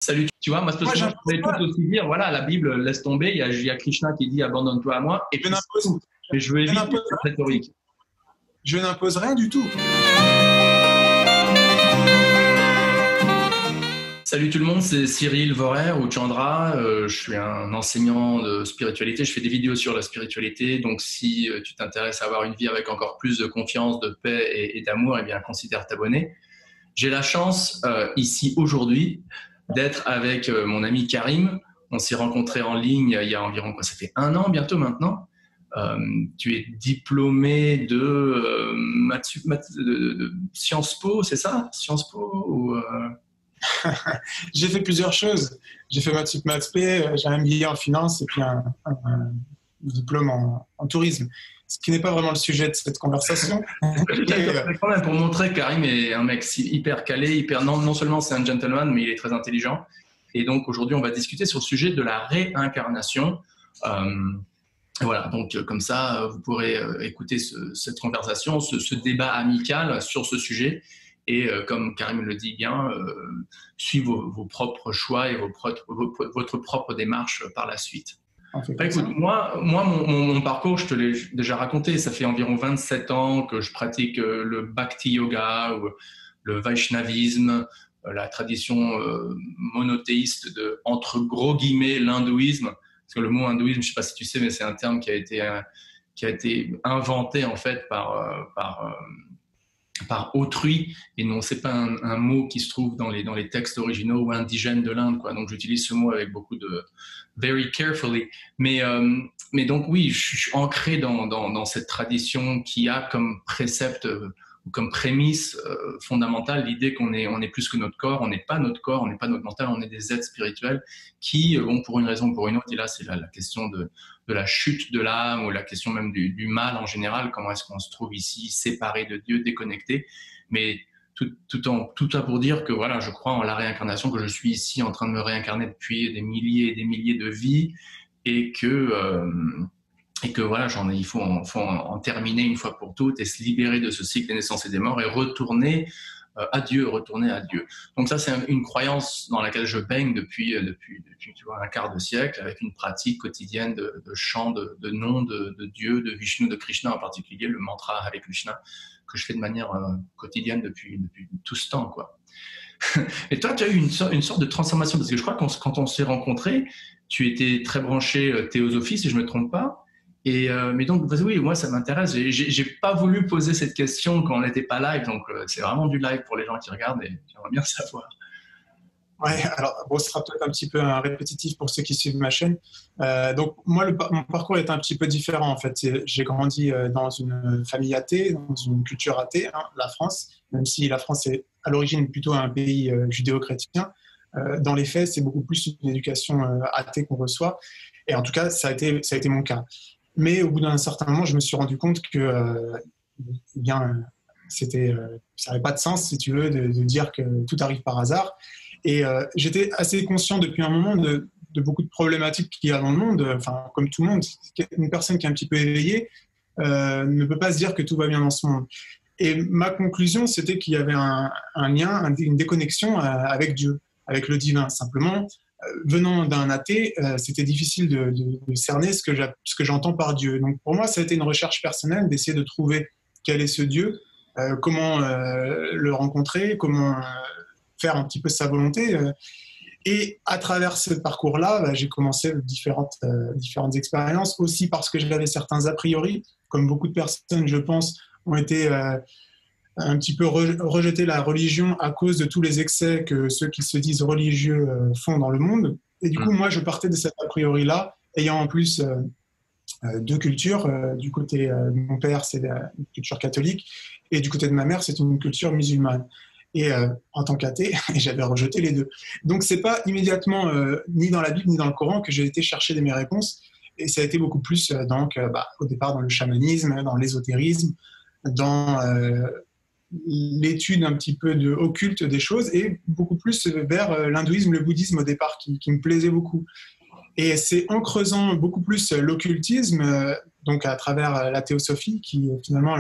Salut, tu vois, moi, Moi, je j'impose pourrais pas. tout aussi dire, voilà, la Bible laisse tomber, il y a Krishna qui dit abandonne-toi à moi, et Je puis c'est n'impose, tout. Mais je veux je éviter n'impose cette rien du tout. rhétorique. Je n'impose rien du tout. Salut tout le monde, c'est Cyril Vorer ou Chandra. Je suis un enseignant de spiritualité. Je fais des vidéos sur la spiritualité. Donc, si tu t'intéresses à avoir une vie avec encore plus de confiance, de paix et d'amour, eh bien, considère t'abonner. J'ai la chance ici aujourd'hui d'être avec mon ami Karim. On s'est rencontrés en ligne il y a environ quoi, ça fait 1 an bientôt maintenant. Tu es diplômé de Sciences Po, c'est ça? Sciences Po ou J'ai fait plusieurs choses. J'ai fait maths sup maths p, j'ai un MBA en finance et puis un diplôme en tourisme. Ce qui n'est pas vraiment le sujet de cette conversation. Je Et, t'interromps quand même pour montrer que Karim est un mec hyper calé, non seulement c'est un gentleman, mais il est très intelligent. Et donc aujourd'hui, on va discuter sur le sujet de la réincarnation. Euh, Voilà, donc comme ça, vous pourrez écouter cette conversation, ce débat amical sur ce sujet. Et comme Karim le dit bien, suivre vos propres choix et votre propre démarche par la suite. on fait Bah, comme écoute, ça. mon parcours, je te l'ai déjà raconté. Ça fait environ 27 ans que je pratique le Bhakti Yoga ou le Vaishnavisme, la tradition monothéiste de, entre gros guillemets, l'hindouisme. Parce que le mot hindouisme, je ne sais pas si tu sais, mais c'est un terme qui a été inventé en fait par autrui, et non, c'est pas un mot qui se trouve dans les textes originaux ou indigènes de l'Inde, quoi. Donc j'utilise ce mot avec beaucoup de very carefully. Mais donc oui, je suis ancré dans cette tradition qui a comme précepte ou comme prémisse fondamentale l'idée qu'on est plus que notre corps, on n'est pas notre corps, on n'est pas notre mental, on est des êtres spirituels qui, bon, pour une raison ou pour une autre, et là c'est la question de la chute de l'âme ou la question même du mal en général, comment est-ce qu'on se trouve ici séparé de Dieu, déconnecté, mais tout ça pour dire que voilà, je crois en la réincarnation, que je suis ici en train de me réincarner depuis des milliers et des milliers de vies et que voilà, il faut en terminer une fois pour toutes et se libérer de ce cycle des naissances et des morts et retourner à Dieu, retourner à Dieu. Donc ça, c'est une croyance dans laquelle je baigne depuis tu vois, un quart de siècle, avec une pratique quotidienne de chant de nom de Dieu, de Vishnu, de Krishna en particulier, le mantra Hare Krishna, que je fais de manière quotidienne depuis tout ce temps, quoi. Et toi, tu as eu une sorte de transformation, parce que je crois que quand on s'est rencontrés, tu étais très branché théosophie, si je ne me trompe pas. Mais donc, oui, moi, ça m'intéresse. J'ai pas voulu poser cette question quand on n'était pas live, donc c'est vraiment du live pour les gens qui regardent et j'aimerais bien savoir. Ouais, alors bon, ce sera peut-être un petit peu répétitif pour ceux qui suivent ma chaîne. Donc moi, mon parcours est un petit peu différent en fait. J'ai grandi dans une famille athée, dans une culture athée, hein, la France, même si la France est à l'origine plutôt un pays judéo-chrétien. Dans les faits, c'est beaucoup plus une éducation athée qu'on reçoit. Et en tout cas, ça a été mon cas. Mais au bout d'un certain moment, je me suis rendu compte que eh bien, ça n'avait pas de sens, si tu veux, de dire que tout arrive par hasard. Et j'étais assez conscient depuis un moment de beaucoup de problématiques qu'il y a dans le monde. Enfin, comme tout le monde, une personne qui est un petit peu éveillée ne peut pas se dire que tout va bien dans ce monde. Et ma conclusion, c'était qu'il y avait un lien, une déconnexion avec Dieu, avec le divin. Simplement, venant d'un athée, c'était difficile de cerner ce que j'entends par Dieu. Donc pour moi, ça a été une recherche personnelle d'essayer de trouver quel est ce Dieu, comment le rencontrer, comment faire un petit peu sa volonté. Et à travers ce parcours-là, j'ai commencé différentes expériences, aussi parce que j'avais certains a priori, comme beaucoup de personnes, je pense, ont été un petit peu rejeté la religion à cause de tous les excès que ceux qui se disent religieux font dans le monde. Et du coup, moi, je partais de cet a priori-là, ayant en plus deux cultures. Du côté de mon père, c'est une culture catholique, et du côté de ma mère, c'est une culture musulmane. Et en tant qu'athée, j'avais rejeté les deux. Donc, c'est pas immédiatement, ni dans la Bible, ni dans le Coran, que j'ai été chercher mes réponses. Et ça a été beaucoup plus, au départ, dans le chamanisme, dans l'ésotérisme, dans l'étude un petit peu occulte des choses, et beaucoup plus vers l'hindouisme, le bouddhisme au départ, qui me plaisait beaucoup. Et c'est en creusant beaucoup plus l'occultisme, donc à travers la théosophie, qui est finalement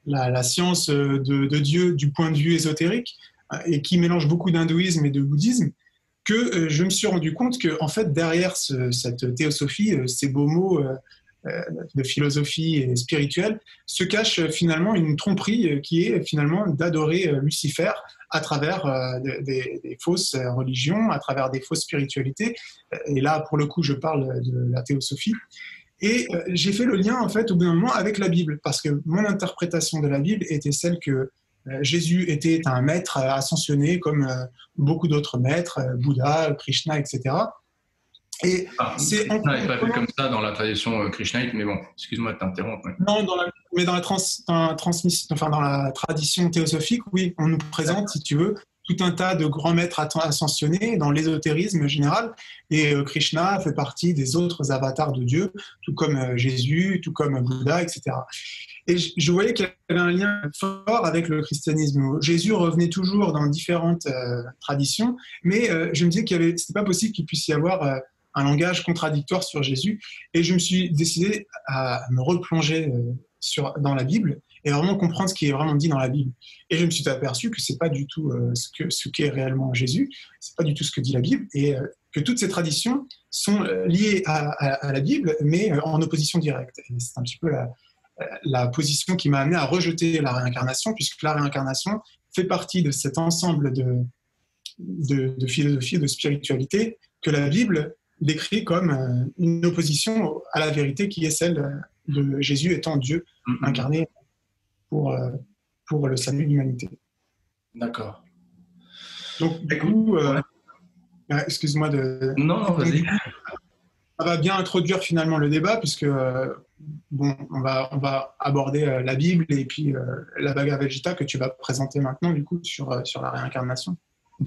la science de Dieu du point de vue ésotérique, et qui mélange beaucoup d'hindouisme et de bouddhisme, que je me suis rendu compte que, en fait, derrière cette théosophie, ces beaux mots de philosophie et spirituelle, se cache finalement une tromperie qui est finalement d'adorer Lucifer à travers des fausses religions, à travers des fausses spiritualités. Et là, pour le coup, je parle de la théosophie. Et j'ai fait le lien, en fait, au bout d'un moment avec la Bible, parce que mon interprétation de la Bible était celle que Jésus était un maître ascensionné comme beaucoup d'autres maîtres, Bouddha, Krishna, etc. Et c'est Krishna n'est pas vu comme ça dans la tradition krishnaïte, mais bon, excuse-moi de t'interrompre. Ouais. Non, mais dans la tradition théosophique, oui, on nous présente, si tu veux, tout un tas de grands maîtres ascensionnés dans l'ésotérisme général. Et Krishna fait partie des autres avatars de Dieu, tout comme Jésus, tout comme Bouddha, etc. Et je voyais qu'il y avait un lien fort avec le christianisme. Jésus revenait toujours dans différentes traditions, mais je me disais c'était pas possible qu'il puisse y avoir un langage contradictoire sur Jésus. Et je me suis décidé à me replonger dans la Bible et vraiment comprendre ce qui est vraiment dit dans la Bible. Et je me suis aperçu que c'est pas du tout ce qu'est réellement Jésus, c'est pas du tout ce que dit la Bible, et que toutes ces traditions sont liées à la Bible, mais en opposition directe. Et c'est un petit peu la position qui m'a amené à rejeter la réincarnation, puisque la réincarnation fait partie de cet ensemble de philosophie et de spiritualité que la Bible décrit comme une opposition à la vérité qui est celle de Jésus étant Dieu incarné pour le salut de l'humanité. D'accord. Donc, du coup, excuse-moi de... Non, vas-y. Ça va bien introduire finalement le débat, puisque bon, on va aborder la Bible et puis la Bhagavad Gita que tu vas présenter maintenant, du coup, sur la réincarnation.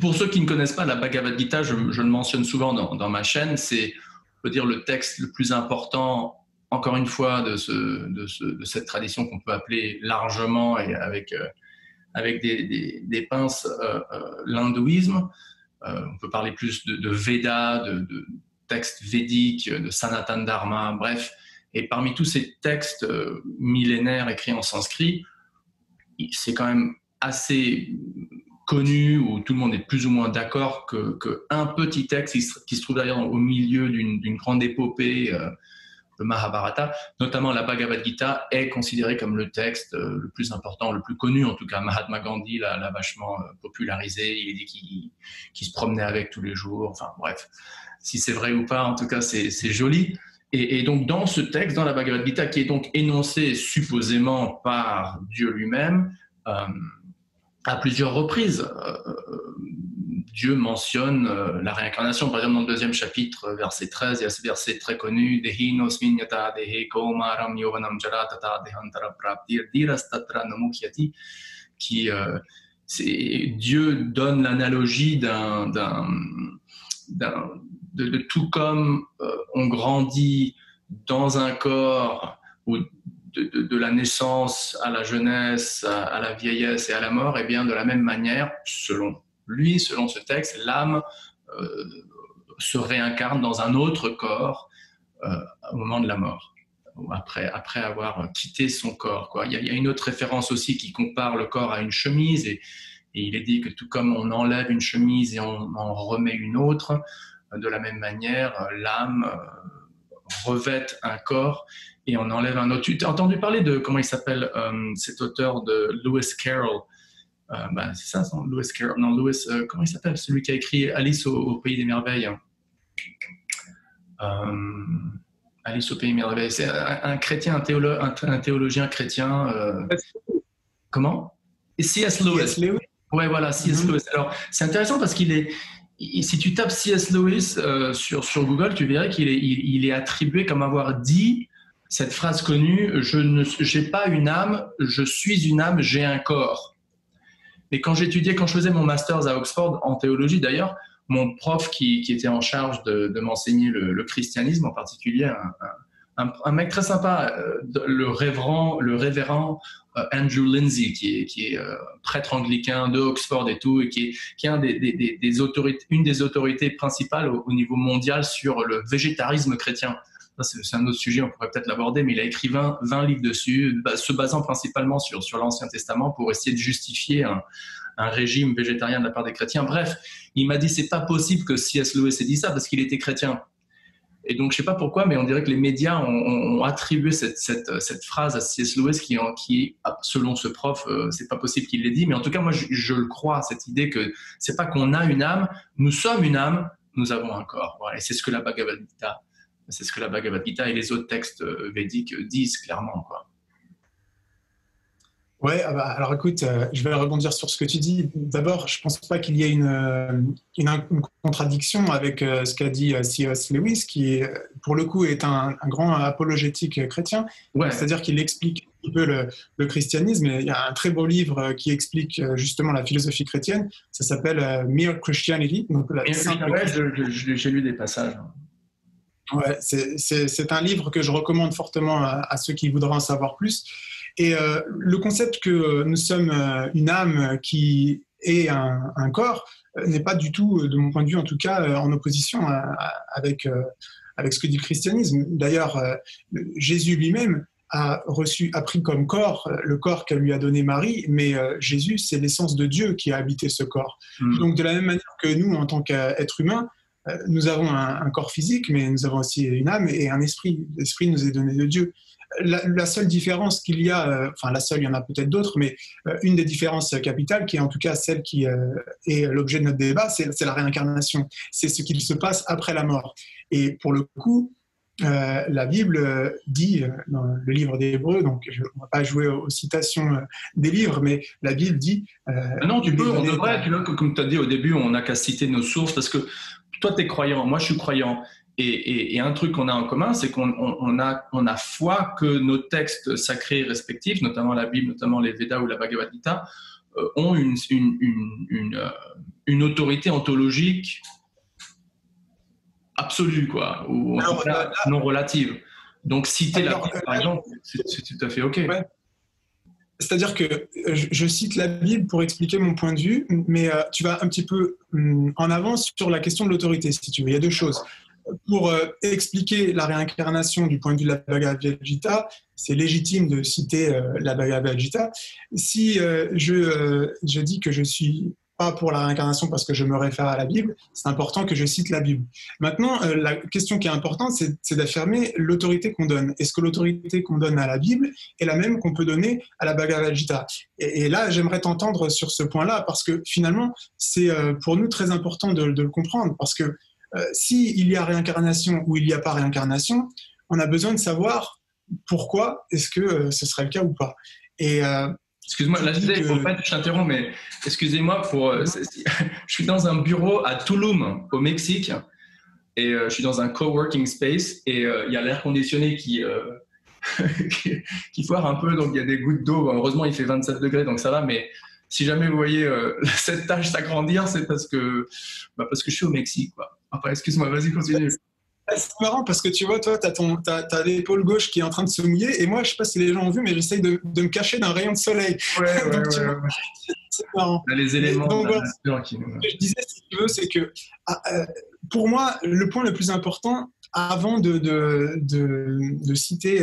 Pour ceux qui ne connaissent pas la Bhagavad Gita, je le mentionne souvent dans ma chaîne, c'est, on peut dire, le texte le plus important, encore une fois, de cette tradition qu'on peut appeler largement et avec des pinces l'hindouisme. On peut parler plus de Veda, de textes védiques, de Sanatana Dharma, bref. Et parmi tous ces textes millénaires écrits en sanskrit, c'est quand même assez connu, où tout le monde est plus ou moins d'accord qu'un petit texte qui se trouve d'ailleurs au milieu d'une grande épopée, le Mahabharata, notamment la Bhagavad Gita, est considéré comme le texte le plus important, le plus connu en tout cas. Mahatma Gandhi l'a vachement popularisé, il dit qu'il se promenait avec tous les jours, enfin bref, si c'est vrai ou pas, en tout cas c'est joli. Et donc dans ce texte, dans la Bhagavad Gita, qui est donc énoncé supposément par Dieu lui-même, à plusieurs reprises, Dieu mentionne la réincarnation. Par exemple, dans le 2e chapitre, verset 13, il y a ce verset très connu, Dehi nosmin yata dehe kaumaram yovanam jara tata dehantara praptir dirastatra namukhyati, qui Dieu donne l'analogie de tout comme on grandit dans un corps où de la naissance à la jeunesse, à la vieillesse et à la mort, et bien de la même manière, selon ce texte, l'âme se réincarne dans un autre corps au moment de la mort, après avoir quitté son corps, quoi. Il y a une autre référence aussi qui compare le corps à une chemise, et il est dit que tout comme on enlève une chemise et on en remet une autre, de la même manière, l'âme revêt un corps et on enlève un autre. Tu as entendu parler de, comment il s'appelle, cet auteur de Lewis Carroll, c'est ça, Lewis Carroll, non, Lewis, comment il s'appelle, celui qui a écrit Alice au Pays des Merveilles, Alice au Pays des Merveilles, c'est un chrétien, un théologien chrétien, comment? Et C.S. Lewis. Ouais, voilà, C.S. Lewis. Alors, c'est intéressant parce si tu tapes C.S. Lewis sur Google, tu verrais qu'il est attribué comme avoir dit cette phrase connue, je n'ai pas une âme, je suis une âme, j'ai un corps. Et quand je faisais mon master's à Oxford, en théologie d'ailleurs, mon prof qui était en charge de m'enseigner le christianisme en particulier, un mec très sympa, le révérend Andrew Lindsay, qui est prêtre anglican de Oxford et tout, et qui est une des autorités principales au niveau mondial sur le végétarisme chrétien. c'est un autre sujet, on pourrait peut-être l'aborder, mais il a écrit 20 livres dessus, se basant principalement sur l'Ancien Testament pour essayer de justifier un régime végétarien de la part des chrétiens. Bref, il m'a dit c'est pas possible que C.S. Lewis ait dit ça parce qu'il était chrétien. Et donc je sais pas pourquoi, mais on dirait que les médias ont attribué cette phrase à C.S. Lewis qui selon ce prof, c'est pas possible qu'il l'ait dit, mais en tout cas moi je le crois, cette idée que c'est pas qu'on a une âme, nous sommes une âme, nous avons un corps. Voilà. Et c'est ce que la Bhagavad Gita et les autres textes védiques disent clairement, quoi. Ouais, alors écoute, je vais rebondir sur ce que tu dis. D'abord, je pense pas qu'il y ait une contradiction avec ce qu'a dit C.S. Lewis, qui pour le coup est un grand apologétique chrétien. Ouais. C'est-à-dire qu'il explique un peu le christianisme. Et il y a un très beau livre qui explique justement la philosophie chrétienne. Ça s'appelle Mere Christianity. Donc j'ai lu des passages. Ouais, c'est un livre que je recommande fortement à ceux qui voudraient en savoir plus. Et le concept que nous sommes une âme qui est un corps n'est pas du tout, de mon point de vue en tout cas, en opposition avec ce que dit le christianisme. D'ailleurs, Jésus lui-même a pris comme corps le corps qu'elle lui a donné Marie, mais Jésus, c'est l'essence de Dieu qui a habité ce corps. Donc de la même manière que nous, en tant qu'êtres humains, nous avons un corps physique, mais nous avons aussi une âme et un esprit. L'esprit nous est donné de Dieu. La seule différence qu'il y a, enfin la seule, il y en a peut-être d'autres, mais une des différences capitales, qui est en tout cas celle qui est l'objet de notre débat, c'est la réincarnation. C'est ce qu'il se passe après la mort. Et pour le coup, la Bible dit, dans le livre des Hébreux, donc on ne va pas jouer aux citations des livres, mais la Bible dit... non, on devrait, tu vois, comme tu as dit au début, on n'a qu'à citer nos sources, parce que toi, tu es croyant, moi je suis croyant. Et un truc qu'on a en commun, c'est qu'on a foi que nos textes sacrés respectifs, notamment la Bible, notamment les Védas ou la Bhagavad Gita, ont une autorité ontologique absolue, quoi, ou non relative. Donc citer la Bible, par exemple, c'est tout à fait OK. Ouais. C'est-à-dire que je cite la Bible pour expliquer mon point de vue, mais tu vas un petit peu en avance sur la question de l'autorité, si tu veux. Il y a deux choses. Pour expliquer la réincarnation du point de vue de la Bhagavad Gita, c'est légitime de citer la Bhagavad Gita. Si je dis que je suis pas pour la réincarnation parce que je me réfère à la Bible, c'est important que je cite la Bible. Maintenant, la question qui est importante, c'est d'affirmer l'autorité qu'on donne. Est-ce que l'autorité qu'on donne à la Bible est la même qu'on peut donner à la Bhagavad Gita ? Et là, j'aimerais t'entendre sur ce point-là, parce que finalement, c'est pour nous très important de le comprendre, parce que s'il y a réincarnation ou il n'y a pas réincarnation, on a besoin de savoir pourquoi est-ce que ce serait le cas ou pas. Et excuse-moi, là, je t'interromps, mais excusez-moi, je suis dans un bureau à Tulum, au Mexique, et je suis dans un coworking space, et il y a l'air conditionné qui foire un peu, donc il y a des gouttes d'eau. Heureusement, il fait 27 degrés, donc ça va, mais si jamais vous voyez cette tâche s'agrandir, c'est parce que je suis au Mexique, quoi. Enfin, excuse-moi, vas-y, continue. C'est marrant parce que tu vois, toi, t'as l'épaule gauche qui est en train de se mouiller, et moi, je sais pas si les gens ont vu, mais j'essaye de me cacher d'un rayon de soleil. Ouais, donc, c'est marrant. Les éléments donc, de la nature qui nous... Ce que je disais, si tu veux, c'est que pour moi, le point le plus important, avant de citer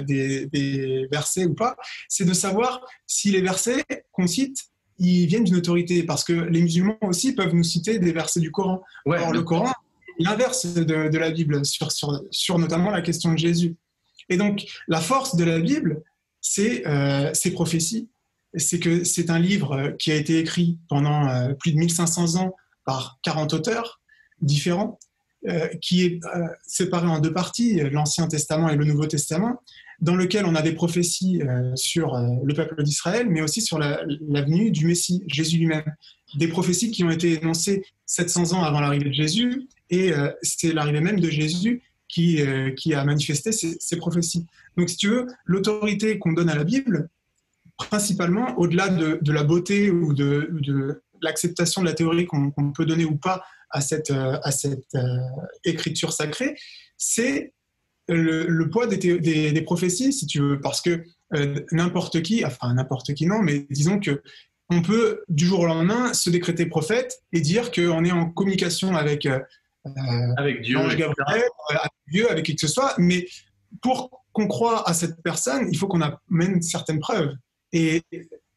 des versets ou pas, c'est de savoir si les versets qu'on cite, ils viennent d'une autorité, parce que les musulmans aussi peuvent nous citer des versets du Coran. Ouais, or, le Coran, l'inverse de la Bible, sur notamment la question de Jésus. Et donc, la force de la Bible, c'est ses prophéties. C'est que c'est un livre qui a été écrit pendant plus de 1500 ans par 40 auteurs différents, qui est séparé en deux parties, l'Ancien Testament et le Nouveau Testament, dans lequel on a des prophéties sur le peuple d'Israël, mais aussi sur la venue du Messie, Jésus lui-même. Des prophéties qui ont été énoncées 700 ans avant l'arrivée de Jésus, et c'est l'arrivée même de Jésus qui a manifesté ces prophéties. Donc, si tu veux, l'autorité qu'on donne à la Bible, principalement, au-delà de la beauté ou de l'acceptation de la théorie qu'on peut donner ou pas à cette écriture sacrée, c'est le poids des prophéties, si tu veux, parce que n'importe qui non, mais disons que on peut du jour au lendemain se décréter prophète et dire qu'on est en communication avec avec Dieu, l'ange Gabriel, avec Dieu, avec qui que ce soit. Mais pour qu'on croie à cette personne, il faut qu'on amène certaines preuves. Et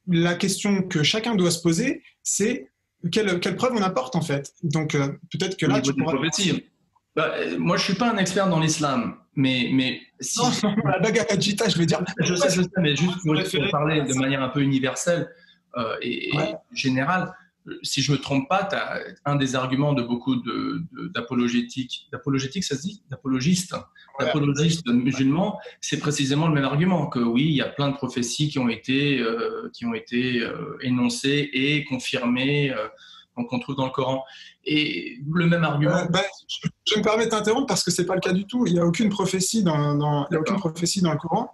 la question que chacun doit se poser, c'est quelle preuve on apporte en fait. Donc peut-être que là, tu pourras... Bah, moi, je suis pas un expert dans l'islam, mais si... Non, la Bhagavad Gita, je veux dire... Je sais, mais juste pour parler de manière un peu universelle et générale, si je me trompe pas, tu as un des arguments de beaucoup d'apologétiques, ça se dit, d'apologistes musulmans, c'est précisément le même argument, que oui, il y a plein de prophéties qui ont été énoncées et confirmées, qu'on trouve dans le Coran. Et le même argument... je me permets de t'interrompre parce que c'est pas le cas du tout. Il n'y a aucune prophétie dans le Coran.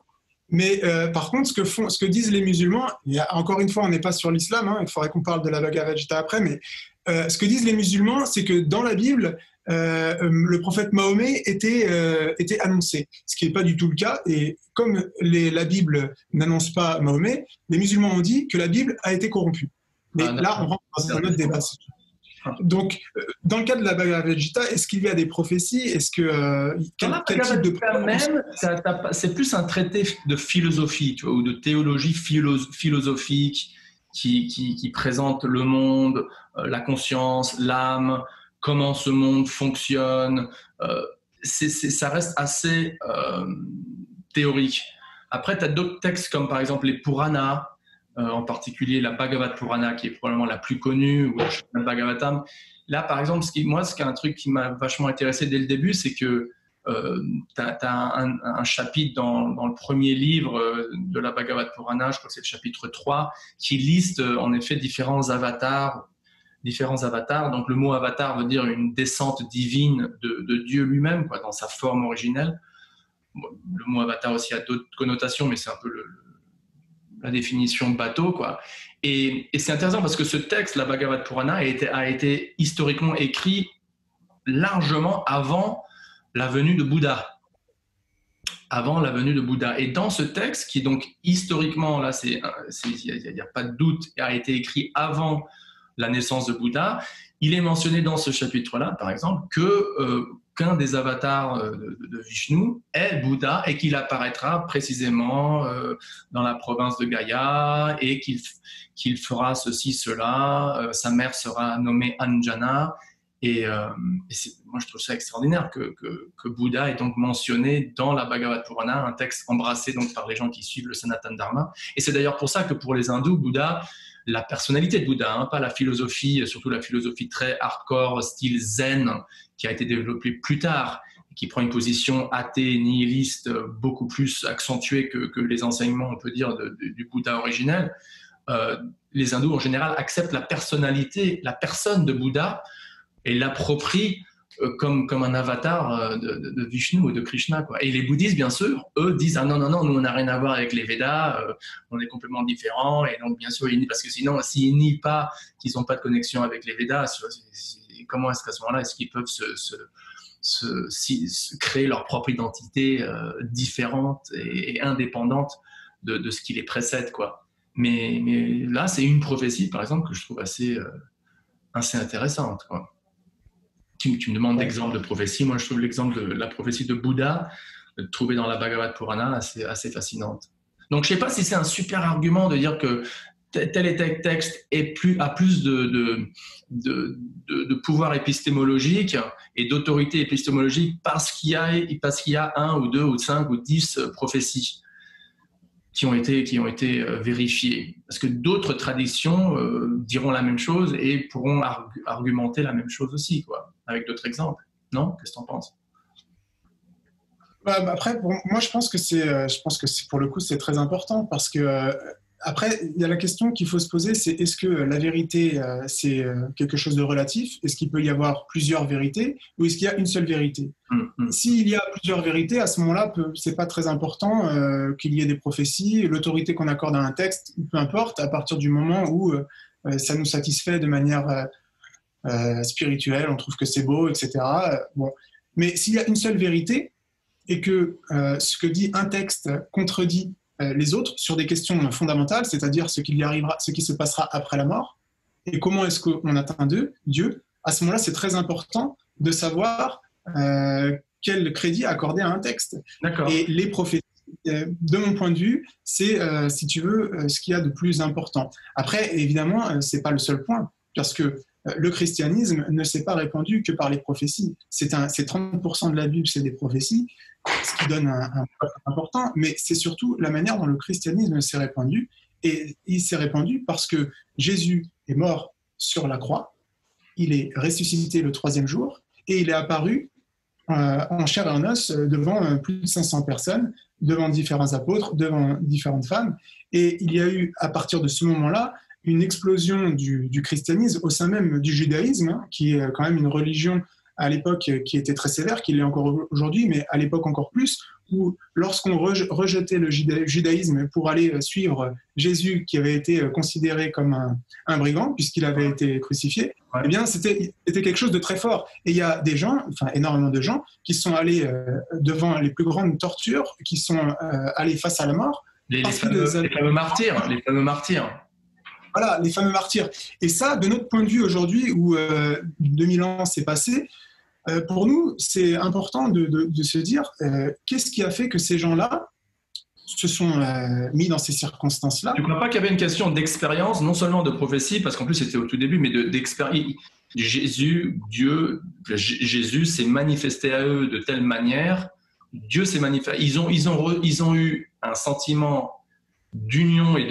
Mais par contre, ce que disent les musulmans, encore une fois, on n'est pas sur l'islam, hein, il faudrait qu'on parle de la Bhagavad Gita après, mais ce que disent les musulmans, c'est que dans la Bible, le prophète Mahomet était annoncé, ce qui n'est pas du tout le cas. Et comme la Bible n'annonce pas Mahomet, les musulmans ont dit que la Bible a été corrompue. Mais là, on rentre dans un autre débat. Donc, dans le cas de la Bhagavad Gita, est-ce qu'il y a des prophéties? Est-ce que quel type de c'est plus un traité de philosophie, tu vois, ou de théologie philosophique qui présente le monde, la conscience, l'âme, comment ce monde fonctionne. Ça reste assez théorique. Après, tu as d'autres textes comme par exemple les Puranas. En particulier la Bhagavad Purana, qui est probablement la plus connue, ou la Bhagavatam. Là, par exemple, un truc qui m'a vachement intéressé dès le début, c'est que tu as un chapitre dans le premier livre de la Bhagavad Purana, je crois que c'est le chapitre 3, qui liste en effet différents avatars. Donc le mot avatar veut dire une descente divine de Dieu lui-même, quoi, dans sa forme originelle. Le mot avatar aussi a d'autres connotations, mais c'est un peu la définition bateau, quoi. Et c'est intéressant parce que ce texte, la Bhagavad Purana, a été historiquement écrit largement avant la venue de Bouddha. Et dans ce texte, qui donc historiquement, là, il n'y a pas de doute, a été écrit avant la naissance de Bouddha, il est mentionné dans ce chapitre-là, par exemple, qu'un des avatars de Vishnu est Bouddha et qu'il apparaîtra précisément dans la province de Gaya et qu'il fera ceci, cela. Sa mère sera nommée Anjana. Moi, je trouve ça extraordinaire que Bouddha est donc mentionné dans la Bhagavad Purana, un texte embrassé donc par les gens qui suivent le Sanatana Dharma. Et c'est d'ailleurs pour ça que pour les hindous, Bouddha, la personnalité de Bouddha, hein, pas la philosophie, surtout la philosophie très hardcore, style zen, qui a été développée plus tard, qui prend une position athée, nihiliste, beaucoup plus accentuée que les enseignements, on peut dire, du Bouddha originel. Les hindous, en général, acceptent la personnalité, la personne de Bouddha et l'approprient comme un avatar de Vishnu ou de Krishna, quoi. Et les bouddhistes, bien sûr, eux disent « Ah non, nous, on n'a rien à voir avec les Védas, on est complètement différents. » Et donc, bien sûr, parce que sinon, s'ils nient pas qu'ils n'ont pas de connexion avec les Védas, comment est-ce qu'à ce moment-là, est-ce qu'ils peuvent se créer leur propre identité différente et indépendante de ce qui les précède, quoi. Mais là, c'est une prophétie, par exemple, que je trouve assez intéressante, quoi. Tu me demandes d'exemple de prophétie. Moi, je trouve l'exemple de la prophétie de Bouddha, trouvée dans la Bhagavad Purana, assez fascinante. Donc, je ne sais pas si c'est un super argument de dire que tel et tel texte a plus de pouvoir épistémologique et d'autorité épistémologique parce qu'il y a 1 ou 2 ou 5 ou 10 prophéties qui ont été vérifiées. Parce que d'autres traditions diront la même chose et pourront argumenter la même chose aussi, quoi, avec d'autres exemples. Non? Qu'est-ce que tu en penses? Après, moi, je pense que pour le coup, c'est très important parce que après, il y a la question qu'il faut se poser, c'est est-ce que la vérité, c'est quelque chose de relatif? Est-ce qu'il peut y avoir plusieurs vérités ou est-ce qu'il y a une seule vérité? S'il y a plusieurs vérités, à ce moment-là, c'est pas très important qu'il y ait des prophéties. L'autorité qu'on accorde à un texte, peu importe, à partir du moment où ça nous satisfait de manière spirituelle, on trouve que c'est beau, etc. Bon. Mais s'il y a une seule vérité et que ce que dit un texte contredit les autres sur des questions fondamentales, c'est-à-dire ce qui se passera après la mort et comment est-ce qu'on atteint Dieu, à ce moment-là, c'est très important de savoir quel crédit accorder à un texte. D'accord. Et les prophéties, de mon point de vue, c'est, si tu veux, ce qu'il y a de plus important. Après, évidemment, c'est pas le seul point, parce que le christianisme ne s'est pas répandu que par les prophéties. C'est 30% de la Bible, c'est des prophéties, ce qui donne un poids important, mais c'est surtout la manière dont le christianisme s'est répandu. Et il s'est répandu parce que Jésus est mort sur la croix, il est ressuscité le 3e jour, et il est apparu en chair et en os devant plus de 500 personnes, devant différents apôtres, devant différentes femmes. Et il y a eu, à partir de ce moment-là, une explosion du christianisme au sein même du judaïsme, hein, qui est quand même une religion à l'époque qui était très sévère, qui l'est encore aujourd'hui, mais à l'époque encore plus, où lorsqu'on rejetait le judaïsme pour aller suivre Jésus, qui avait été considéré comme un brigand, puisqu'il avait été crucifié, Ouais. eh bien, c'était quelque chose de très fort. Et il y a des gens, enfin énormément de gens, qui sont allés devant les plus grandes tortures, qui sont allés face à la mort. Les fameux martyrs, les fameux martyrs. Voilà, les fameux martyrs. Et ça, de notre point de vue aujourd'hui, où 2000 ans s'est passé, pour nous, c'est important de se dire qu'est-ce qui a fait que ces gens-là se sont mis dans ces circonstances-là. Tu ne crois pas qu'il y avait une question d'expérience, non seulement de prophétie, parce qu'en plus c'était au tout début, mais d'expérience. Jésus s'est manifesté à eux de telle manière, Dieu s'est manifesté. Ils ont eu un sentiment d'union et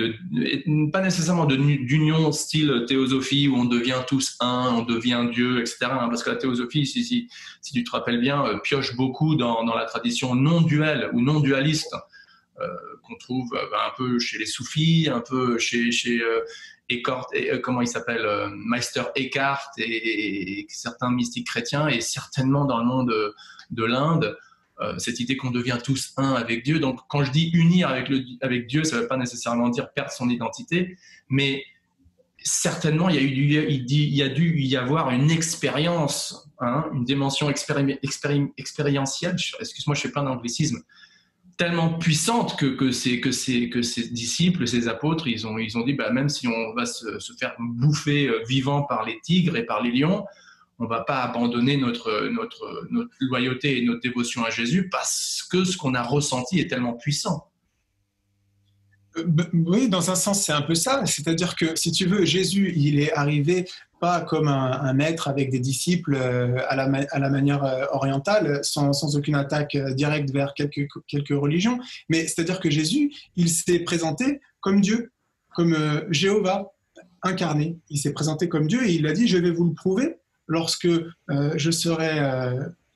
pas nécessairement d'union style théosophie où on devient tous un, on devient Dieu, etc. Parce que la théosophie, si tu te rappelles bien, pioche beaucoup dans la tradition non duelle ou non dualiste qu'on trouve un peu chez les soufis, un peu chez Eckhart, comment il s'appelle, Meister Eckhart et certains mystiques chrétiens, et certainement dans le monde de l'Inde. Cette idée qu'on devient tous un avec Dieu. Donc, quand je dis unir avec Dieu, ça ne veut pas nécessairement dire perdre son identité, mais certainement, il y a dû y avoir une expérience, hein, une dimension expérientielle, excuse-moi, je fais plein d'anglicismes, tellement puissante que ces disciples, ces apôtres, ils ont dit, bah, même si on va se faire bouffer vivant par les tigres et par les lions, on ne va pas abandonner notre loyauté et notre dévotion à Jésus parce que ce qu'on a ressenti est tellement puissant. Oui, dans un sens, c'est un peu ça. C'est-à-dire que, si tu veux, Jésus, il est arrivé pas comme un maître avec des disciples à la manière orientale, sans aucune attaque directe vers quelques religions, mais c'est-à-dire que Jésus, il s'est présenté comme Dieu, comme Jéhovah incarné. Il s'est présenté comme Dieu et il a dit « Je vais vous le prouver. Lorsque je serai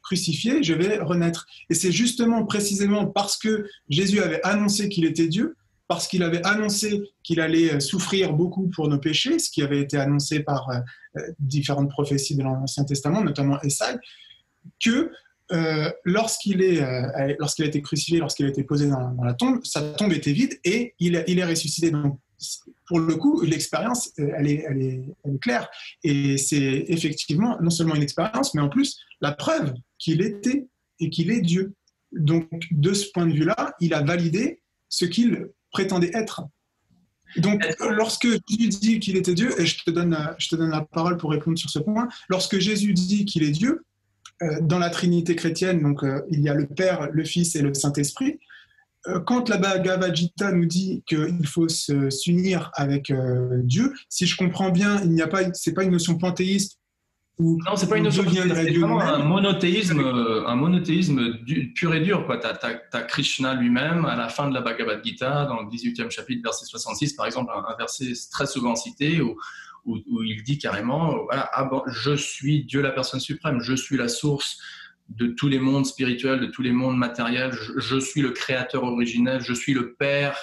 crucifié, je vais renaître. » Et c'est justement, précisément parce que Jésus avait annoncé qu'il était Dieu, parce qu'il avait annoncé qu'il allait souffrir beaucoup pour nos péchés, ce qui avait été annoncé par différentes prophéties de l'Ancien Testament, notamment Esaïe, que lorsqu'il a été crucifié, lorsqu'il a été posé dans la tombe, sa tombe était vide et il est ressuscité. Donc, pour le coup, l'expérience, elle est claire. Et c'est effectivement non seulement une expérience, mais en plus la preuve qu'il était et qu'il est Dieu. Donc, de ce point de vue-là, il a validé ce qu'il prétendait être. Donc, lorsque Jésus dit qu'il était Dieu, et je te donne la parole pour répondre sur ce point, lorsque Jésus dit qu'il est Dieu, dans la Trinité chrétienne, donc il y a le Père, le Fils et le Saint-Esprit. Quand la Bhagavad Gita nous dit qu'il faut s'unir avec Dieu, si je comprends bien, c'est pas une notion panthéiste. Non, c'est pas une notion, c'est vraiment un monothéisme pur et dur. Tu as Krishna lui-même à la fin de la Bhagavad Gita, dans le 18e chapitre, verset 66, par exemple, un verset très souvent cité, où il dit carrément, voilà, je suis Dieu la personne suprême, je suis la source de tous les mondes spirituels, de tous les mondes matériels, je suis le créateur originel, je suis le père,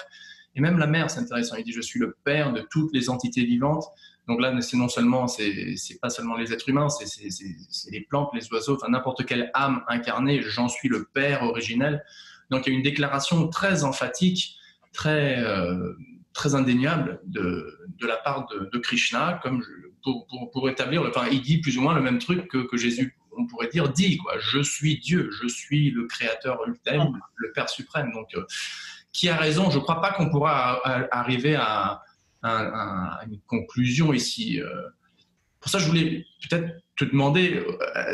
et même la mère, c'est intéressant, il dit je suis le père de toutes les entités vivantes. Donc là, c'est non seulement, c'est pas seulement les êtres humains, c'est les plantes, les oiseaux, enfin n'importe quelle âme incarnée, j'en suis le père originel. Donc il y a une déclaration très emphatique, très indéniable de la part de Krishna, comme pour établir, enfin il dit plus ou moins le même truc que Jésus, on pourrait dire, dit, quoi. Je suis Dieu, je suis le créateur ultime, le Père suprême. Donc qui a raison? Je crois pas qu'on pourra arriver à une conclusion ici. pour ça, je voulais peut-être te demander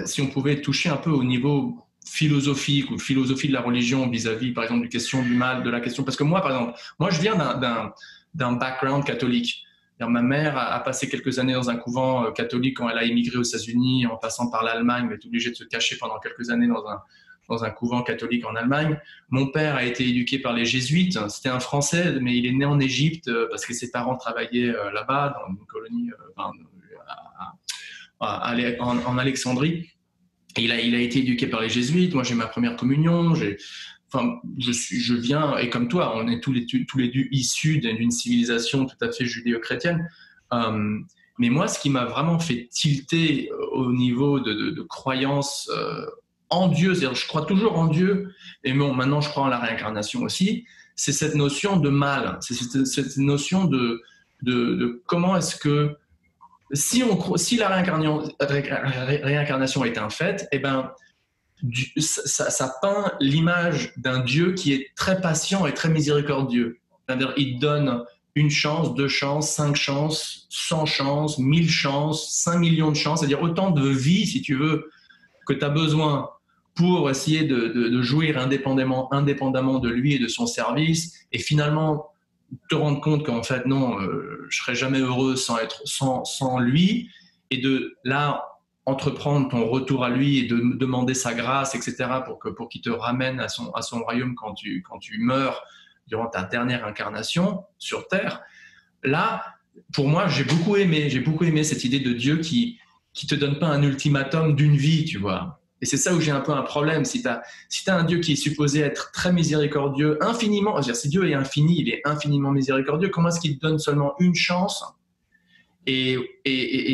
si on pouvait toucher un peu au niveau philosophique ou philosophie de la religion vis-à-vis, par exemple, du question du mal, de la question. Parce que moi, par exemple, moi, je viens d'un background catholique. Ma mère a passé quelques années dans un couvent catholique quand elle a immigré aux États-Unis, en passant par l'Allemagne, elle est obligée de se cacher pendant quelques années dans un couvent catholique en Allemagne. Mon père a été éduqué par les jésuites. C'était un Français, mais il est né en Égypte parce que ses parents travaillaient là-bas, dans une colonie en Alexandrie. Et il a été éduqué par les jésuites. Moi, j'ai ma première communion. Je viens, et comme toi, on est tous les deux issus d'une civilisation tout à fait judéo-chrétienne. Mais moi, ce qui m'a vraiment fait tilter au niveau de croyance en Dieu, c'est-à-dire je crois toujours en Dieu, et bon, maintenant je crois en la réincarnation aussi, c'est cette notion de mal, c'est cette notion de comment est-ce que si la réincarnation est un fait, eh ben, ça peint l'image d'un Dieu qui est très patient et très miséricordieux. C'est-à-dire, il donne une chance, 2 chances, 5 chances, 100 chances, 1000 chances, 5 millions de chances, c'est-à-dire autant de vies, si tu veux, que tu as besoin pour essayer de jouir indépendamment de lui et de son service, et finalement te rendre compte qu'en fait, non, je serai jamais heureux sans lui, et de là, entreprendre ton retour à lui et de demander sa grâce, etc., pour qu'il te ramène à son royaume quand tu meurs durant ta dernière incarnation sur Terre. Là, pour moi, j'ai beaucoup aimé cette idée de Dieu qui te donne pas un ultimatum d'une vie, tu vois. Et c'est ça où j'ai un peu un problème. Si tu as un Dieu qui est supposé être très miséricordieux, infiniment, c'est-à-dire si Dieu est infini, il est infiniment miséricordieux, comment est-ce qu'il te donne seulement une chance ? Et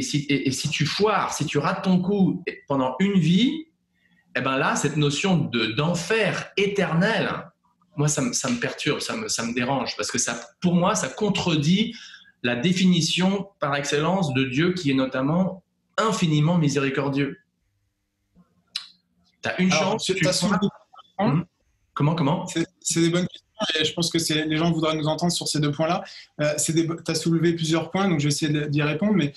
si tu foires, si tu rates ton coup pendant une vie, eh ben là, cette notion d'enfer éternel, moi, ça me perturbe, ça me dérange, parce que pour moi, ça contredit la définition par excellence de Dieu qui est notamment infiniment miséricordieux. Tu as une chance. Tu as soulevé... Comment C'est des bonnes questions et je pense que les gens voudraient nous entendre sur ces 2 points-là. Tu as soulevé plusieurs points, donc je vais essayer d'y répondre. Mais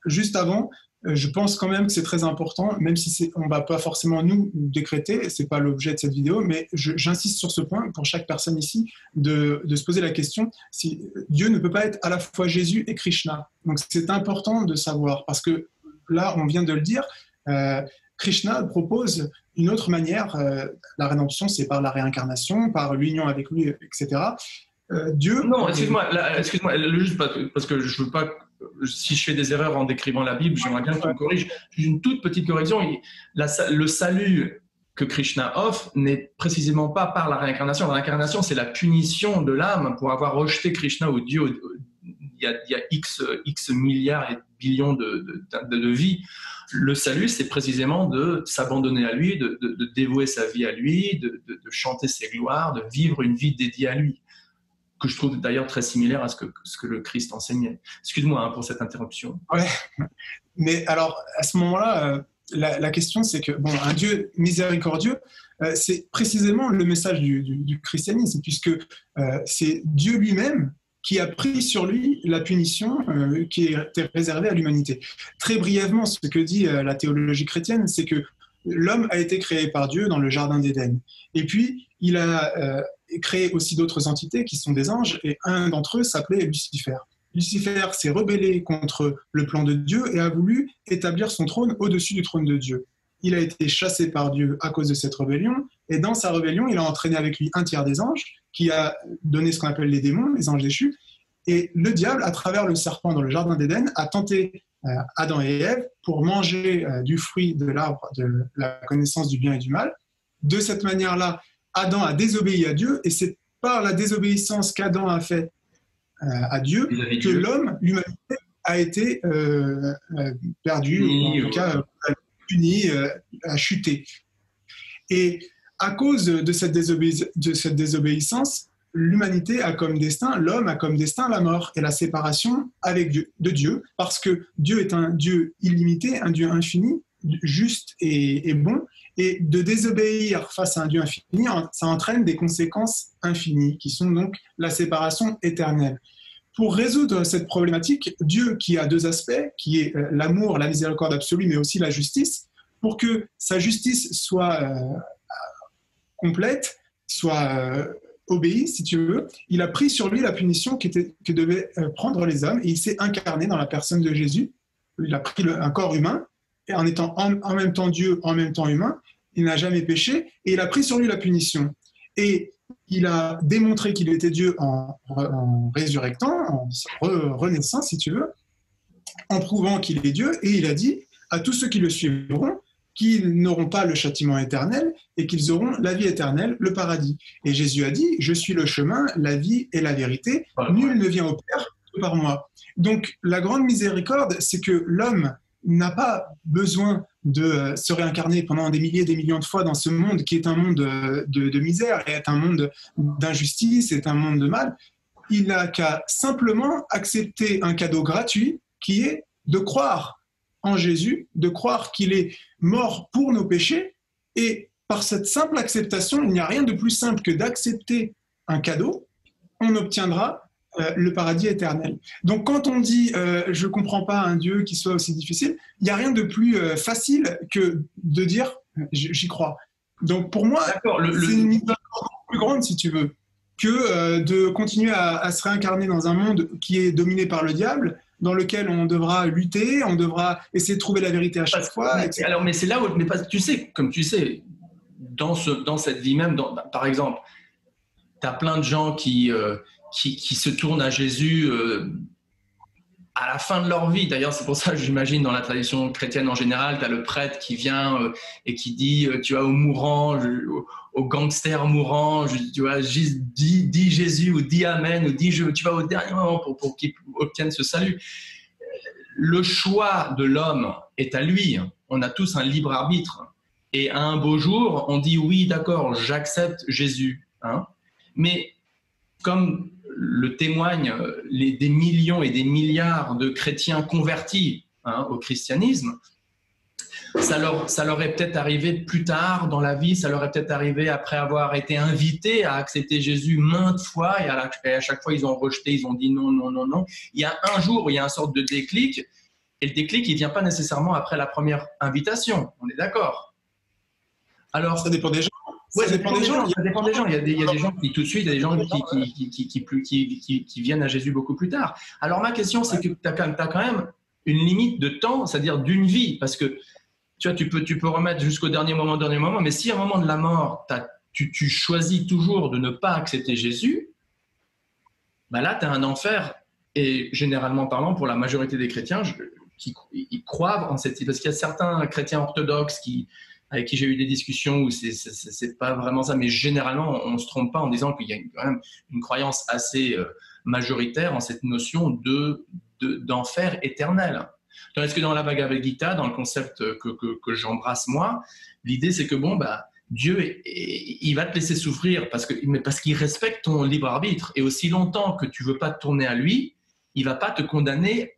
juste avant, je pense quand même que c'est très important, même si on ne va pas forcément nous décréter, ce n'est pas l'objet de cette vidéo, mais j'insiste sur ce point pour chaque personne ici, de se poser la question si Dieu ne peut pas être à la fois Jésus et Krishna. Donc c'est important de savoir, parce que là, on vient de le dire, Krishna propose une autre manière. La rédemption, c'est par la réincarnation, par l'union avec lui, etc. Dieu... Non, excuse-moi, juste parce que je veux pas... Si je fais des erreurs en décrivant la Bible, j'aimerais bien que tu me corriges. Une toute petite correction. Le salut que Krishna offre n'est précisément pas par la réincarnation. La réincarnation, c'est la punition de l'âme pour avoir rejeté Krishna ou Dieu. Il y a X milliards et billions de vies. Le salut, c'est précisément de s'abandonner à lui, de dévouer sa vie à lui, de chanter ses gloires, de vivre une vie dédiée à lui, que je trouve d'ailleurs très similaire à ce que le Christ enseignait. Excuse-moi pour cette interruption. Ouais, mais alors, à ce moment-là, la question, c'est que, bon, un Dieu miséricordieux, c'est précisément le message du christianisme, puisque c'est Dieu lui-même qui a pris sur lui la punition qui était réservée à l'humanité. Très brièvement, ce que dit la théologie chrétienne, c'est que l'homme a été créé par Dieu dans le jardin d'Éden. Et puis, il a créé aussi d'autres entités qui sont des anges, et un d'entre eux s'appelait Lucifer. Lucifer s'est rebellé contre le plan de Dieu et a voulu établir son trône au-dessus du trône de Dieu. Il a été chassé par Dieu à cause de cette rébellion, et dans sa rébellion, il a entraîné avec lui un tiers des anges, qui a donné ce qu'on appelle les démons, les anges déchus, et le diable, à travers le serpent dans le jardin d'Éden, a tenté Adam et Ève pour manger du fruit de l'arbre de la connaissance du bien et du mal. De cette manière-là, Adam a désobéi à Dieu, et c'est par la désobéissance qu'Adam a fait à Dieu que l'homme, l'humanité, a été perdu, ou en tout cas puni, a chuté. Et à cause de cette désobéissance, l'humanité a comme destin, l'homme a comme destin la mort et la séparation avec Dieu, de Dieu, parce que Dieu est un Dieu illimité, un Dieu infini, juste et bon, et de désobéir face à un Dieu infini, ça entraîne des conséquences infinies, qui sont donc la séparation éternelle. pour résoudre cette problématique, Dieu qui a deux aspects, qui est l'amour, la miséricorde absolue, mais aussi la justice, pour que sa justice soit complète, soit obéie, si tu veux, il a pris sur lui la punition que devaient prendre les hommes, et il s'est incarné dans la personne de Jésus. Il a pris un corps humain, et en étant en même temps Dieu, en même temps humain, il n'a jamais péché, et il a pris sur lui la punition. Et il a démontré qu'il était Dieu en résurrectant, en renaissant, si tu veux, en prouvant qu'il est Dieu, et il a dit à tous ceux qui le suivront qu'ils n'auront pas le châtiment éternel et qu'ils auront la vie éternelle, le paradis. Et Jésus a dit, je suis le chemin, la vie et la vérité, nul ne vient au Père que par moi. Donc la grande miséricorde, c'est que l'homme n'a pas besoin de se réincarner pendant des milliers, des millions de fois dans ce monde qui est un monde de misère, et est un monde d'injustice, est un monde de mal. Il n'a qu'à simplement accepter un cadeau gratuit qui est de croire en Jésus, de croire qu'il est mort pour nos péchés, et par cette simple acceptation, il n'y a rien de plus simple que d'accepter un cadeau, on obtiendra le paradis éternel. Donc quand on dit je ne comprends pas un Dieu qui soit aussi difficile, il n'y a rien de plus facile que de dire j'y crois. Donc pour moi, c'est une histoire plus grande, si tu veux, que de continuer à se réincarner dans un monde qui est dominé par le diable, dans lequel on devra lutter, on devra essayer de trouver la vérité à chaque fois. Alors, mais c'est là où, tu sais, comme tu sais, dans cette vie même, par exemple, tu as plein de gens qui se tournent à Jésus à la fin de leur vie. D'ailleurs, c'est pour ça que j'imagine dans la tradition chrétienne en général, tu as le prêtre qui vient et qui dit, tu vois, aux mourants, aux gangsters mourants, tu vois, dis Jésus ou dis Amen ou dis tu vas au dernier moment pour qu'ils obtiennent ce salut. Le choix de l'homme est à lui. On a tous un libre arbitre. Et à un beau jour, on dit oui, d'accord, j'accepte Jésus. Hein. Mais comme le témoignent des millions et des milliards de chrétiens convertis au christianisme, ça leur est peut-être arrivé plus tard dans la vie, ça leur est peut-être arrivé après avoir été invités à accepter Jésus maintes fois, et à chaque fois ils ont rejeté, ils ont dit non, non, non, non. Il y a un jour où il y a une sorte de déclic, et le déclic il ne vient pas nécessairement après la première invitation, on est d'accord? Alors, ça dépend des gens. Ouais, ça dépend des gens. Ça dépend des gens. Il y a des gens qui tout de suite, il y a des gens qui viennent à Jésus beaucoup plus tard. Alors ma question, c'est que tu as quand même une limite de temps, c'est-à-dire d'une vie, parce que tu vois, tu peux remettre jusqu'au dernier moment, mais si à un moment de la mort, tu choisis toujours de ne pas accepter Jésus, ben là, tu as un enfer. Et généralement parlant, pour la majorité des chrétiens, ils croient en cette... Parce qu'il y a certains chrétiens orthodoxes avec qui j'ai eu des discussions où c'est pas vraiment ça, mais généralement, on ne se trompe pas en disant qu'il y a quand même une croyance assez majoritaire en cette notion d'enfer éternel. Tandis que dans la Bhagavad Gita, dans le concept que j'embrasse moi, l'idée c'est que Dieu, il va te laisser souffrir parce qu'il respecte ton libre arbitre, et aussi longtemps que tu ne veux pas te tourner à lui, il ne va pas te condamner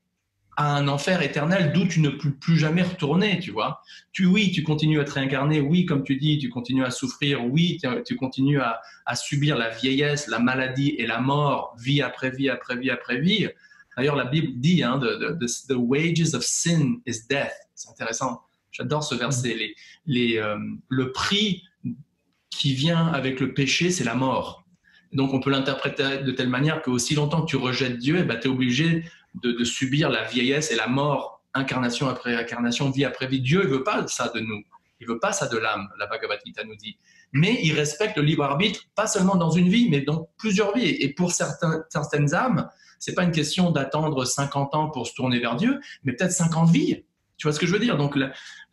à un enfer éternel d'où tu ne peux plus jamais retourner, tu vois. Oui, tu continues à te réincarner, oui, comme tu dis, tu continues à souffrir, oui, tu continues à subir la vieillesse, la maladie et la mort, vie après vie après vie après vie. D'ailleurs, la Bible dit, the wages of sin is death. C'est intéressant. J'adore ce verset. Le prix qui vient avec le péché, c'est la mort. Donc, on peut l'interpréter de telle manière qu'aussi longtemps que tu rejettes Dieu, tu es obligé de subir la vieillesse et la mort, incarnation après incarnation, vie après vie. Dieu ne veut pas ça de nous. Il ne veut pas ça de l'âme, la Bhagavad Gita nous dit. Mais il respecte le libre arbitre, pas seulement dans une vie, mais dans plusieurs vies. Et pour certaines âmes, ce n'est pas une question d'attendre 50 ans pour se tourner vers Dieu, mais peut-être 50 vies. Tu vois ce que je veux dire? Donc,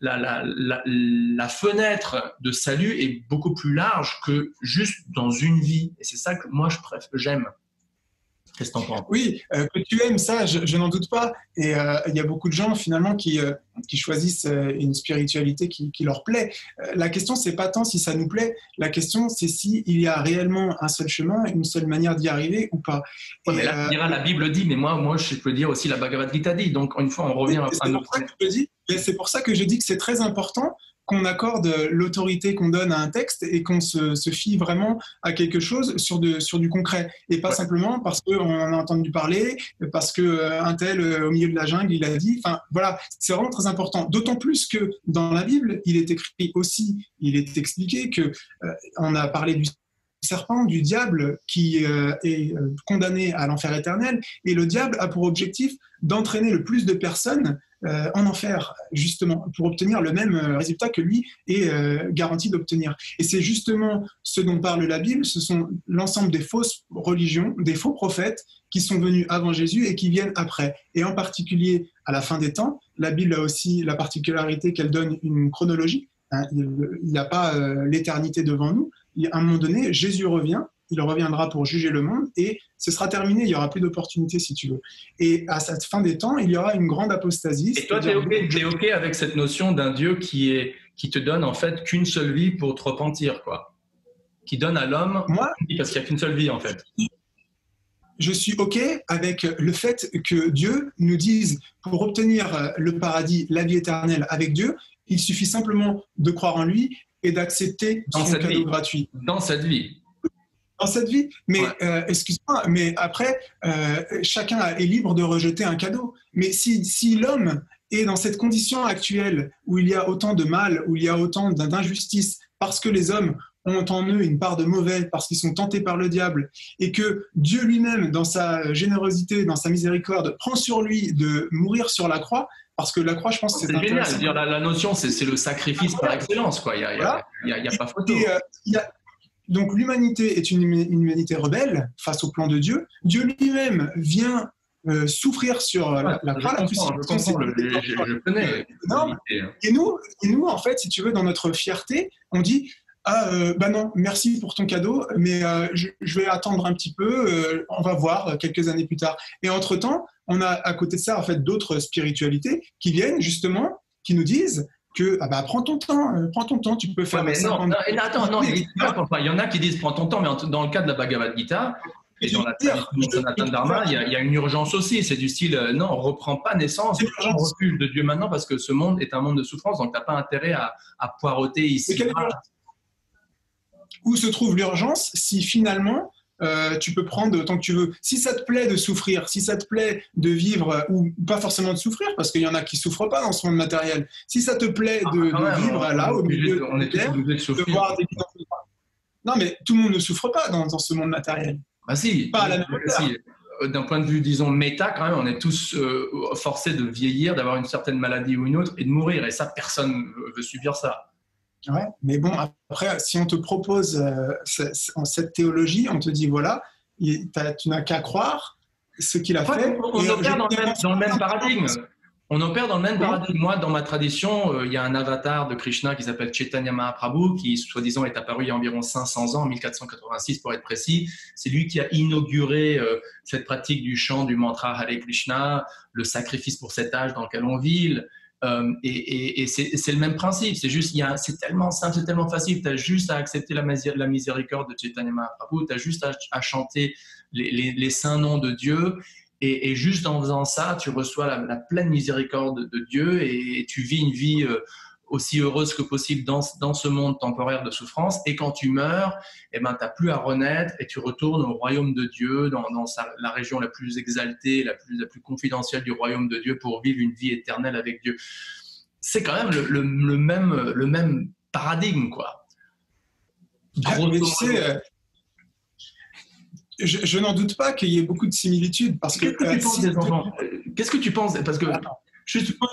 la fenêtre de salut est beaucoup plus large que juste dans une vie. Et c'est ça que moi, j'aime. Qu'est-ce que tu en penses? Oui, que tu aimes ça, je n'en doute pas. Et il y a beaucoup de gens finalement qui choisissent une spiritualité qui leur plaît. La question, c'est pas tant si ça nous plaît. La question, c'est s'il y a réellement un seul chemin, une seule manière d'y arriver ou pas. Ouais, mais là, tu diras, la Bible dit, mais moi, je peux dire aussi la Bhagavad Gita dit. Donc, une fois, on revient à notre... C'est pour ça que je dis que c'est très important qu'on accorde l'autorité qu'on donne à un texte et qu'on se fie vraiment à quelque chose sur du concret. Et pas simplement parce qu'on en a entendu parler, parce qu'un tel au milieu de la jungle, il a dit. Enfin, voilà, c'est vraiment très important. D'autant plus que dans la Bible, il est écrit aussi, il est expliqué que on a parlé du serpent, du diable qui est condamné à l'enfer éternel, et le diable a pour objectif d'entraîner le plus de personnes en enfer, justement, pour obtenir le même résultat que lui est garanti d'obtenir. Et c'est justement ce dont parle la Bible, ce sont l'ensemble des fausses religions, des faux prophètes qui sont venus avant Jésus et qui viennent après. Et en particulier, à la fin des temps, la Bible a aussi la particularité qu'elle donne une chronologie. Hein, il n'y a pas l'éternité devant nous. À un moment donné, Jésus revient, il reviendra pour juger le monde et ce sera terminé, il n'y aura plus d'opportunités si tu veux. Et à cette fin des temps, il y aura une grande apostasie. Et toi, tu es OK avec cette notion d'un Dieu qui te donne en fait qu'une seule vie pour te repentir, quoi. Qui donne à l'homme, parce qu'il n'y a qu'une seule vie en fait. Je suis OK avec le fait que Dieu nous dise, pour obtenir le paradis, la vie éternelle avec Dieu, il suffit simplement de croire en lui et d'accepter son cadeau gratuit. Dans cette vie. Dans cette vie. Mais excuse-moi, mais après, chacun est libre de rejeter un cadeau. Mais si l'homme est dans cette condition actuelle où il y a autant de mal, où il y a autant d'injustice, parce que les hommes ont en eux une part de mauvais, parce qu'ils sont tentés par le diable, et que Dieu lui-même, dans sa générosité, dans sa miséricorde, prend sur lui de mourir sur la croix, parce que la croix, je pense que c'est génial. Dire, la notion, c'est le sacrifice par excellence, quoi. Il y a pas photo. Donc l'humanité est une humanité rebelle face au plan de Dieu. Dieu lui-même vient souffrir sur la croix. Je connais. Et nous, en fait, si tu veux, dans notre fierté, on dit bah non, merci pour ton cadeau, mais je vais attendre un petit peu, on va voir quelques années plus tard. Et entre-temps, on a à côté de ça, en fait, d'autres spiritualités qui viennent justement, qui nous disent que prends ton temps, tu peux faire. Mais non, il y en a qui disent prends ton temps, mais dans le cas de la Bhagavad Gita, et dans la tradition Sanatana Dharma, il y a une urgence aussi. C'est du style, non, on ne reprend pas naissance, on recule de Dieu maintenant parce que ce monde est un monde de souffrance, donc tu n'as pas intérêt à poireauter ici. Où se trouve l'urgence si finalement tu peux prendre autant que tu veux. Si ça te plaît de souffrir, si ça te plaît de vivre, ou pas forcément de souffrir, parce qu'il y en a qui ne souffrent pas dans ce monde matériel, si ça te plaît de vivre là, au milieu de terre, de voir des... Non, mais tout le monde ne souffre pas dans ce monde matériel. Bah si, pas à la même si. D'un point de vue, disons, méta, quand même, on est tous forcés de vieillir, d'avoir une certaine maladie ou une autre, et de mourir. Et ça, personne ne veut subir ça. Ouais, mais bon, après, si on te propose cette théologie, on te dit, voilà, tu n'as qu'à croire ce qu'il a fait. On opère dans le même paradigme. On opère dans le même paradigme. Moi, dans ma tradition, il y a un avatar de Krishna qui s'appelle Chaitanya Mahaprabhu, qui, soi-disant, est apparu il y a environ 500 ans, 1486 pour être précis. C'est lui qui a inauguré cette pratique du chant du mantra Hare Krishna, le sacrifice pour cet âge dans lequel on vit. Et c'est le même principe, c'est juste, c'est tellement simple, c'est tellement facile, tu as juste à accepter la miséricorde de Chaitanya Mahaprabhu, tu as juste à chanter les saints noms de Dieu, et juste en faisant ça, tu reçois la pleine miséricorde de Dieu, et tu vis une vie aussi heureuse que possible dans ce monde temporaire de souffrance, et quand tu meurs, tu n'as plus à renaître, et tu retournes au royaume de Dieu, dans la région la plus exaltée, la plus confidentielle du royaume de Dieu, pour vivre une vie éternelle avec Dieu. C'est quand même le même paradigme, quoi. Mais tu sais, je n'en doute pas qu'il y ait beaucoup de similitudes, parce que... Qu'est-ce que tu penses parce que du point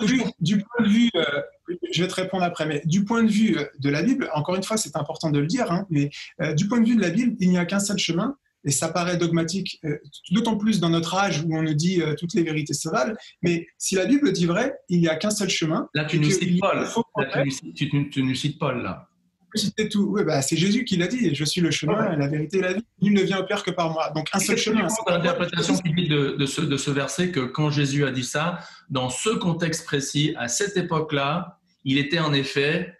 de vue, je vais te répondre après, mais du point de vue de la Bible, encore une fois, c'est important de le dire, hein, mais du point de vue de la Bible, il n'y a qu'un seul chemin, et ça paraît dogmatique, d'autant plus dans notre âge où on nous dit toutes les vérités se valent, mais si la Bible dit vrai, il n'y a qu'un seul chemin. Là, tu nous cites Paul. Tu nous cites Paul, là. Tout. Oui, c'est Jésus qui l'a dit, je suis le chemin, la vérité et la vie. Nul ne vient au Père que par moi. Donc un seul chemin. C'est l'interprétation publique de ce verset que quand Jésus a dit ça, dans ce contexte précis, à cette époque-là, il était en effet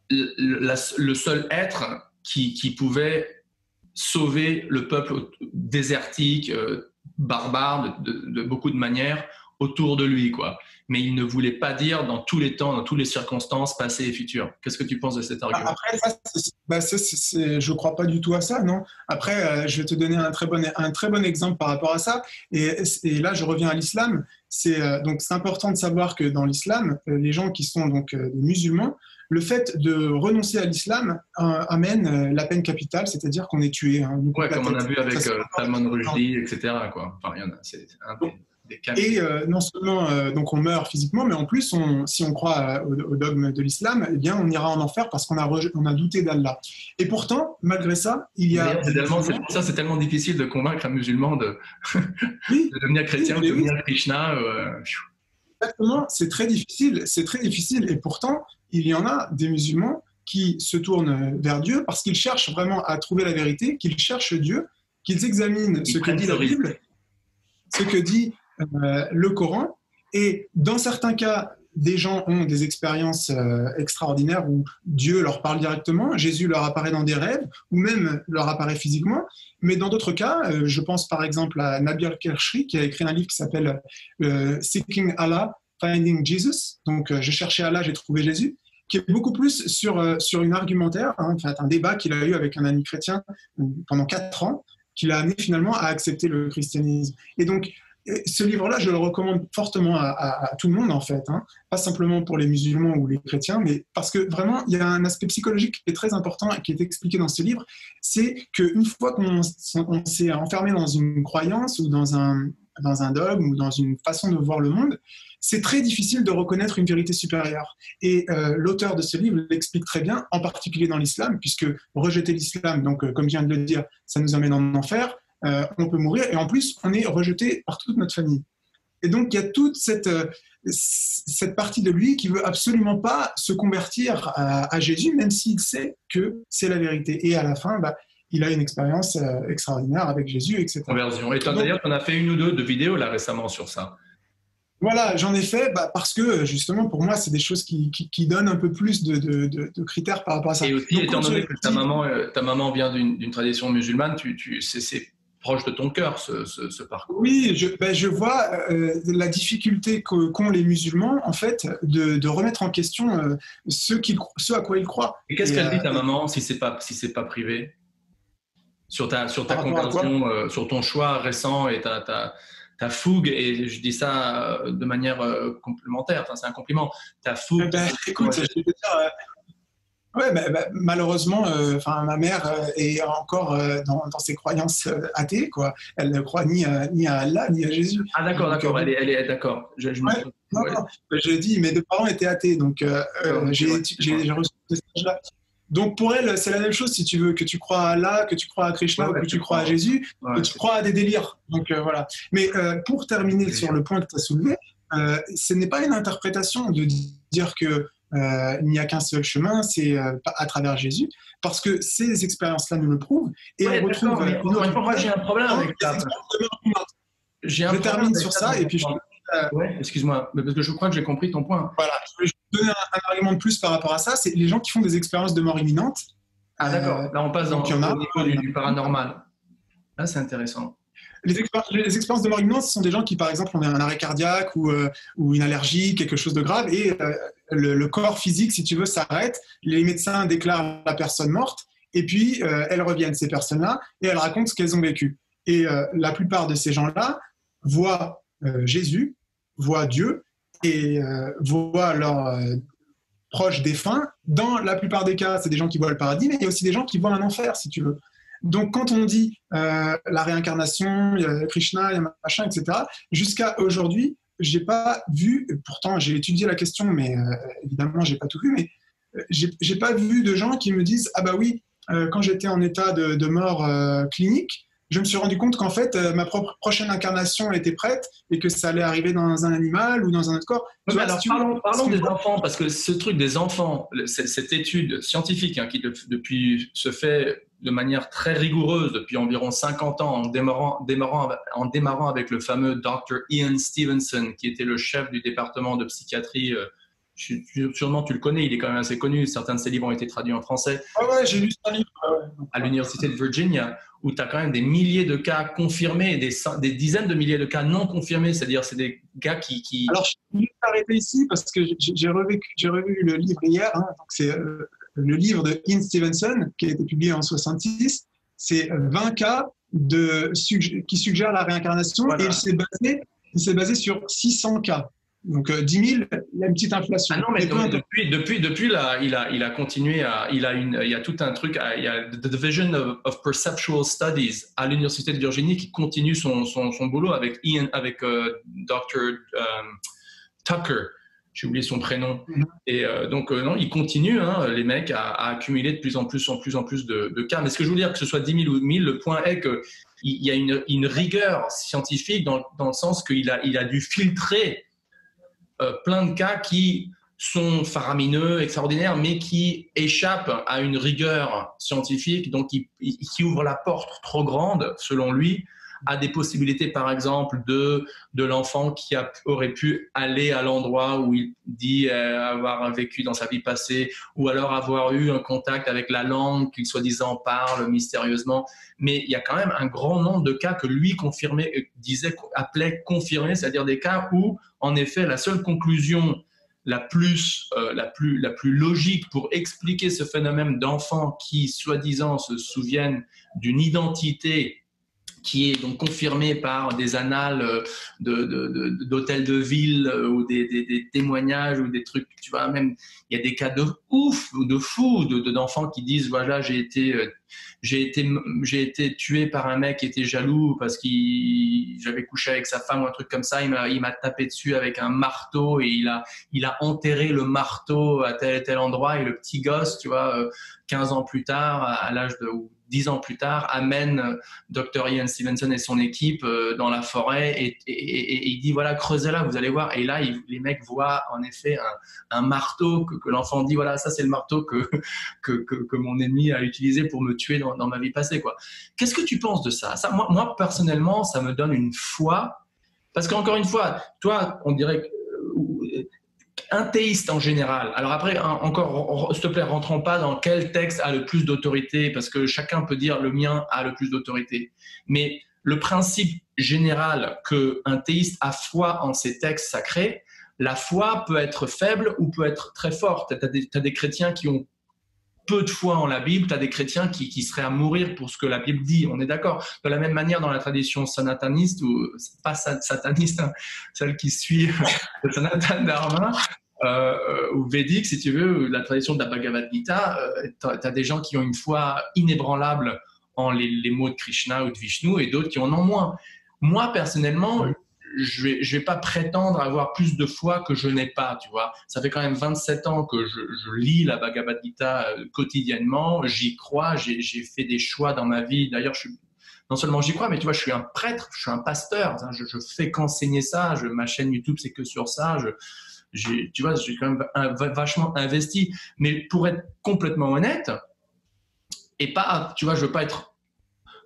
le seul être qui pouvait sauver le peuple désertique, barbare de beaucoup de manières, autour de lui, quoi. Mais il ne voulait pas dire dans tous les temps, dans toutes les circonstances, passées et futures. Qu'est-ce que tu penses de cet argument? Après, je ne crois pas du tout à ça, non. Après, je vais te donner un très bon exemple par rapport à ça. Et là, je reviens à l'islam. Donc, c'est important de savoir que dans l'islam, les gens qui sont donc musulmans, le fait de renoncer à l'islam amène la peine capitale, c'est-à-dire qu'on est tué. Hein, ouais, comme on a vu avec Salman Rushdie, etc. Quoi. Enfin, il y en a, c'est un des cas. Et non seulement donc on meurt physiquement, mais en plus, si on croit au dogme de l'islam, eh bien, on ira en enfer parce qu'on a douté d'Allah. Et pourtant, malgré ça, il y a... C'est pour ça c'est tellement difficile de convaincre un musulman de, de devenir chrétien, de devenir Krishna. Exactement, c'est très difficile. Et pourtant, il y en a des musulmans qui se tournent vers Dieu parce qu'ils cherchent vraiment à trouver la vérité, qu'ils cherchent Dieu, qu'ils examinent ce que dit la Bible, ce que dit le Coran. Et dans certains cas, des gens ont des expériences extraordinaires où Dieu leur parle directement, Jésus leur apparaît dans des rêves, ou même leur apparaît physiquement. Mais dans d'autres cas, je pense par exemple à Nabil al-Kershi, qui a écrit un livre qui s'appelle Seeking Allah, Finding Jesus. Donc, j'ai cherché Allah, j'ai trouvé Jésus, qui est beaucoup plus sur une argumentaire, hein, en fait, un débat qu'il a eu avec un ami chrétien pendant 4 ans, qui l'a amené finalement à accepter le christianisme. Et donc, ce livre-là, je le recommande fortement à tout le monde, en fait. Hein. Pas simplement pour les musulmans ou les chrétiens, mais parce que vraiment, il y a un aspect psychologique qui est très important et qui est expliqué dans ce livre. C'est qu'une fois qu'on s'est enfermé dans une croyance ou dans un dogme ou dans une façon de voir le monde, c'est très difficile de reconnaître une vérité supérieure. Et l'auteur de ce livre l'explique très bien, en particulier dans l'islam, puisque rejeter l'islam, donc comme je viens de le dire, ça nous amène en enfer. On peut mourir et en plus on est rejeté par toute notre famille. Et donc il y a toute cette partie de lui qui veut absolument pas se convertir à Jésus, même s'il sait que c'est la vérité. Et à la fin, il a une expérience extraordinaire avec Jésus, etc. Conversion. Et d'ailleurs, tu en as fait une ou deux de vidéos là récemment sur ça. Voilà, j'en ai fait parce que justement pour moi c'est des choses qui donnent un peu plus de critères par rapport à ça. Et aussi, donc, étant donné que ta maman vient d'une tradition musulmane, c'est proche de ton cœur, ce parcours. Oui, je vois la difficulté qu'ont les musulmans, en fait, de remettre en question ce à quoi ils croient. Et qu'est-ce qu'elle dit, ta maman, si c'est pas privé, sur ta conversion, sur ton choix récent et ta fougue, et je dis ça de manière complémentaire, c'est un compliment, ta fougue... écoute, je vais te dire... Ouais, malheureusement, ma mère est encore dans ses croyances athées, quoi. Elle ne croit ni à Allah ni à Jésus. Ah d'accord, elle est d'accord. Je dis, mes 2 parents étaient athées, donc j'ai reçu ce message-là. Donc pour elle, c'est la même chose si tu veux, que tu crois à Allah, que tu crois à Krishna, ou que tu crois à Jésus, que tu crois à des délires. Donc voilà. Mais pour terminer sur le point que tu as soulevé, ce n'est pas une interprétation de dire que il n'y a qu'un seul chemin, c'est à travers Jésus, parce que ces expériences-là nous le prouvent. Et on retrouve. Moi, j'ai un problème avec ça. Je termine sur ça, et puis excuse-moi, mais parce que je crois que j'ai compris ton point. Voilà, je vais donner un argument de plus par rapport à ça, c'est les gens qui font des expériences de mort imminente. Ah d'accord, là on passe au niveau du paranormal. Là c'est intéressant. Les expériences de mort imminente, ce sont des gens qui, par exemple, ont un arrêt cardiaque ou une allergie, quelque chose de grave, et le corps physique, si tu veux, s'arrête. Les médecins déclarent la personne morte, et puis elles reviennent, ces personnes-là, et elles racontent ce qu'elles ont vécu. Et la plupart de ces gens-là voient Jésus, voient Dieu, et voient leurs proches défunts. Dans la plupart des cas, c'est des gens qui voient le paradis, mais il y a aussi des gens qui voient un enfer, si tu veux. Donc, quand on dit la réincarnation, il y a Krishna, il y a machin, etc., jusqu'à aujourd'hui, j'ai pas vu, pourtant j'ai étudié la question, mais évidemment, j'ai pas tout vu, mais j'ai pas vu de gens qui me disent « Ah bah oui, quand j'étais en état de mort clinique, je me suis rendu compte qu'en fait, ma prochaine incarnation était prête et que ça allait arriver dans un animal ou dans un autre corps. » Alors, parlons des enfants, parce que ce truc des enfants, cette étude scientifique qui depuis se fait de manière très rigoureuse depuis environ 50 ans, en démarrant avec le fameux Dr. Ian Stevenson, qui était le chef du département de psychiatrie, sûrement tu le connais, il est quand même assez connu. Certains de ses livres ont été traduits en français. Ah ouais, j'ai lu un livre. À l'université de Virginia, où tu as quand même des milliers de cas confirmés, des dizaines de milliers de cas non confirmés, c'est-à-dire c'est des gars qui... Alors, je vais m'arrêter ici parce que j'ai revu le livre hier. Hein, c'est le livre de Ian Stevenson qui a été publié en 66. C'est 20 cas qui suggèrent la réincarnation, voilà. Et il s'est basé sur 600 cas. Donc 10 000, il y a une petite inflation. Ah non, mais depuis là, il a continué il y a tout un truc, il y a The Division of Perceptual Studies à l'université de Virginie qui continue son boulot avec Dr. Tucker. J'ai oublié son prénom. Et donc, non, ils continuent, hein, les mecs, à accumuler de plus en plus de cas. Mais ce que je veux dire, que ce soit 10 000 ou 1000, le point est qu'il y a une rigueur scientifique dans le sens qu'il a dû filtrer plein de cas qui sont faramineux, extraordinaires, mais qui échappent à une rigueur scientifique, donc qui ouvre la porte trop grande, selon lui, à des possibilités, par exemple, de l'enfant qui aurait pu aller à l'endroit où il dit avoir vécu dans sa vie passée, ou alors avoir eu un contact avec la langue qu'il soi-disant parle mystérieusement. Mais il y a quand même un grand nombre de cas que lui appelait confirmés, c'est-à-dire des cas où, en effet, la seule conclusion la plus logique pour expliquer ce phénomène d'enfants qui, soi-disant, se souviennent d'une identité qui est donc confirmée par des annales d'hôtels de ville ou des témoignages ou des trucs, tu vois, même il y a des cas de ouf ou de fous d'enfants qui disent voilà, j'ai été tué par un mec qui était jaloux parce j'avais couché avec sa femme ou un truc comme ça, il m'a tapé dessus avec un marteau et il a enterré le marteau à tel et tel endroit, et le petit gosse, tu vois, 15 ans plus tard, à l'âge de 10 ans plus tard, amène Dr. Ian Stevenson et son équipe dans la forêt et il dit voilà, creusez là, vous allez voir. Et là, les mecs voient en effet un marteau que l'enfant dit voilà, ça c'est le marteau que mon ennemi a utilisé pour me tuer dans ma vie passée, quoi. Qu'est-ce que tu penses de ça? Moi, personnellement, ça me donne une foi. Parce qu'encore une fois, toi, on dirait que un théiste en général. Alors après, encore, s'il te plaît, rentrons pas dans quel texte a le plus d'autorité, parce que chacun peut dire le mien a le plus d'autorité. Mais le principe général qu'un théiste a foi en ces textes sacrés, la foi peut être faible ou peut être très forte. Tu as des chrétiens qui ont peu de foi en la Bible, tu as des chrétiens qui seraient à mourir pour ce que la Bible dit, on est d'accord. De la même manière, dans la tradition sanataniste, ou pas sataniste, hein, celle qui suit le Sanatana Dharma, ou védique, si tu veux, la tradition de la Bhagavad Gita, tu as des gens qui ont une foi inébranlable en les mots de Krishna ou de Vishnu, et d'autres qui en ont moins. Moi, personnellement, je vais pas prétendre avoir plus de foi que je n'ai pas, tu vois. Ça fait quand même 27 ans que je lis la Bhagavad Gita quotidiennement, j'y crois, j'ai fait des choix dans ma vie. D'ailleurs, non seulement j'y crois, mais tu vois, je suis un prêtre, je suis un pasteur, je fais qu'enseigner ça, ma chaîne YouTube, c'est que sur ça, tu vois, j'ai quand même vachement investi. Mais pour être complètement honnête, et pas, tu vois, je veux pas être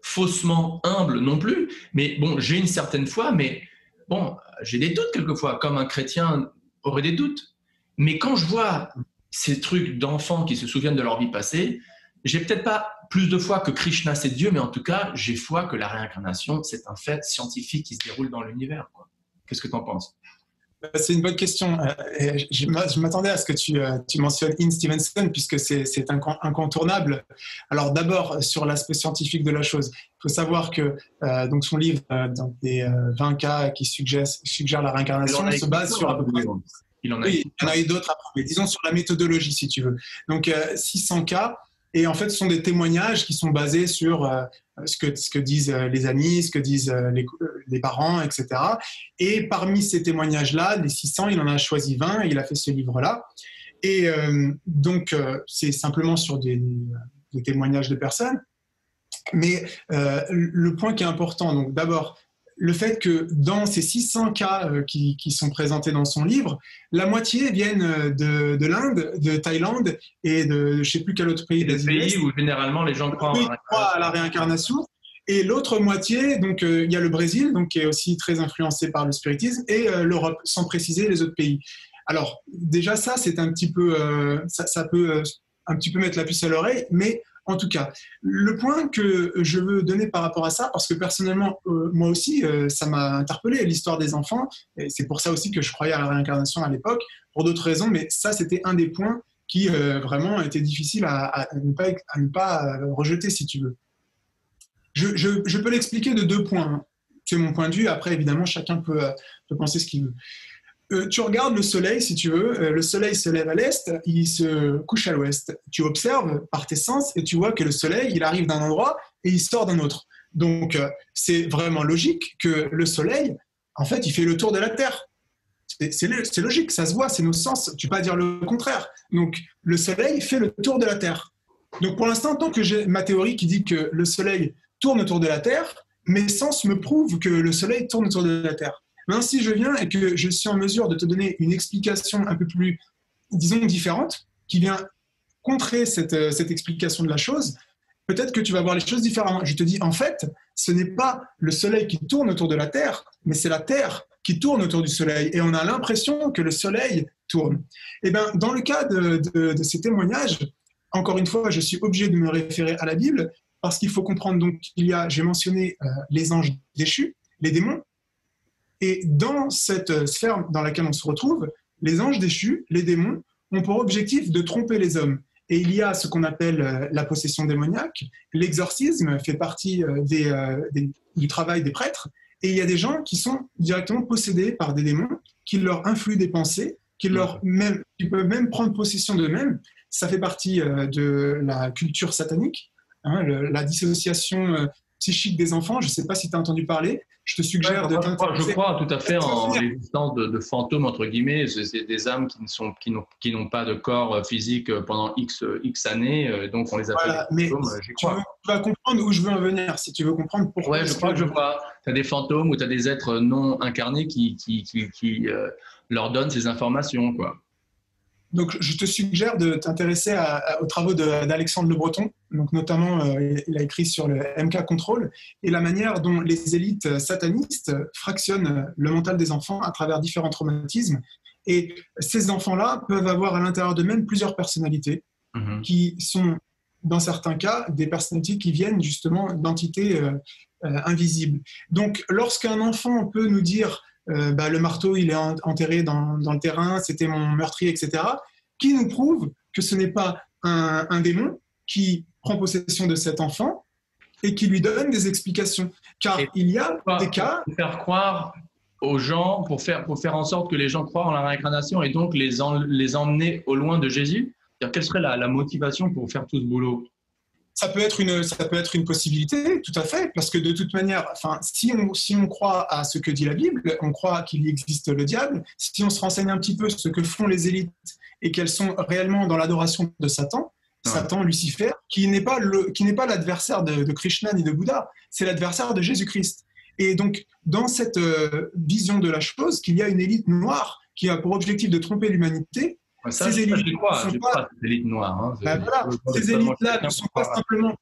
faussement humble non plus, mais bon, j'ai une certaine foi, mais bon, j'ai des doutes quelquefois, comme un chrétien aurait des doutes. Mais quand je vois ces trucs d'enfants qui se souviennent de leur vie passée, j'ai peut-être pas plus de foi que Krishna c'est Dieu, mais en tout cas, j'ai foi que la réincarnation, c'est un fait scientifique qui se déroule dans l'univers. Qu'est-ce que tu en penses? C'est une bonne question. Je m'attendais à ce que tu mentionnes Ian Stevenson, puisque c'est incontournable. Alors d'abord, sur l'aspect scientifique de la chose, il faut savoir que donc son livre, donc des 20 cas qui suggèrent la réincarnation, se base sur à peu près... Il y en a eu d'autres après, mais disons sur la méthodologie, si tu veux. Donc 600 cas, et en fait, ce sont des témoignages qui sont basés sur ce que disent les amis, ce que disent les parents, etc. Et parmi ces témoignages-là, les 600, il en a choisi 20 et il a fait ce livre-là. Et donc, c'est simplement sur des témoignages de personnes. Mais le point qui est important, donc d'abord, le fait que dans ces 600 cas qui sont présentés dans son livre, la moitié viennent de l'Inde, de Thaïlande et de je ne sais plus quel autre pays. Des pays où généralement les gens croient à la réincarnation. Et l'autre moitié, donc il y a le Brésil, donc qui est aussi très influencé par le spiritisme, et l'Europe, sans préciser les autres pays. Alors, déjà, ça, c'est un petit peu, ça peut un petit peu mettre la puce à l'oreille, mais en tout cas, le point que je veux donner par rapport à ça, parce que personnellement, moi aussi, ça m'a interpellé, l'histoire des enfants, et c'est pour ça aussi que je croyais à la réincarnation à l'époque, pour d'autres raisons, mais ça, c'était un des points qui vraiment était difficile à ne pas rejeter, si tu veux. Je peux l'expliquer de deux points, hein. C'est mon point de vue, après, évidemment, chacun peut penser ce qu'il veut. Tu regardes le soleil, si tu veux, le soleil se lève à l'est, il se couche à l'ouest. Tu observes par tes sens et tu vois que le soleil, il arrive d'un endroit et il sort d'un autre. Donc, c'est vraiment logique que le soleil, en fait, il fait le tour de la Terre. C'est logique, ça se voit, c'est nos sens. Tu ne peux pas dire le contraire. Donc, le soleil fait le tour de la Terre. Donc, pour l'instant, tant que j'ai ma théorie qui dit que le soleil tourne autour de la Terre, mes sens me prouvent que le soleil tourne autour de la Terre. Maintenant, si je viens et que je suis en mesure de te donner une explication un peu plus, disons, différente, qui vient contrer cette explication de la chose, peut-être que tu vas voir les choses différemment. Je te dis, en fait, ce n'est pas le Soleil qui tourne autour de la Terre, mais c'est la Terre qui tourne autour du Soleil. Et on a l'impression que le Soleil tourne. Et bien, dans le cas de ces témoignages, encore une fois, je suis obligé de me référer à la Bible, parce qu'il faut comprendre, donc, j'ai mentionné les anges déchus, les démons. Et dans cette sphère dans laquelle on se retrouve, les anges déchus, les démons, ont pour objectif de tromper les hommes. Et il y a ce qu'on appelle la possession démoniaque. L'exorcisme fait partie du travail des prêtres. Et il y a des gens qui sont directement possédés par des démons, qui leur influent des pensées, qui peuvent même prendre possession d'eux-mêmes. Ça fait partie de la culture satanique, hein, la dissociation psychique des enfants. Je ne sais pas si tu as entendu parler. Je te suggère de t'intéresser. Je crois tout à fait en l'existence de fantômes, entre guillemets. C'est des âmes qui n'ont pas de corps physique pendant X années, donc on les appelle des fantômes. Tu vas comprendre où je veux en venir, si tu veux comprendre pourquoi. Ouais, je crois que je vois. Tu as des fantômes ou tu as des êtres non incarnés qui leur donnent ces informations, quoi. Donc, je te suggère de t'intéresser aux travaux d'Alexandre Le Breton. Donc, notamment, il a écrit sur le MK Control et la manière dont les élites satanistes fractionnent le mental des enfants à travers différents traumatismes. Et ces enfants-là peuvent avoir à l'intérieur d'eux-mêmes plusieurs personnalités qui sont, dans certains cas, des personnalités qui viennent justement d'entités invisibles. Donc, lorsqu'un enfant peut nous dire le marteau, il est enterré dans le terrain, c'était mon meurtrier, etc., qui nous prouve que ce n'est pas un démon qui prend possession de cet enfant et qui lui donne des explications. Car il y a des cas... Pour faire croire aux gens, pour faire en sorte que les gens croient en la réincarnation et donc les emmener au loin de Jésus. Quelle serait la motivation pour faire tout ce boulot ? Ça peut être une possibilité, tout à fait, parce que de toute manière, si on croit à ce que dit la Bible, on croit qu'il existe le diable. Si on se renseigne un petit peu sur ce que font les élites et qu'elles sont réellement dans l'adoration de Satan, Satan, Lucifer, qui n'est pas l'adversaire de Krishna ni de Bouddha, c'est l'adversaire de Jésus-Christ. Et donc, dans cette vision de la chose, qu'il y a une élite noire qui a pour objectif de tromper l'humanité. Ces élites noires. Ces élites-là ne sont pas simplement.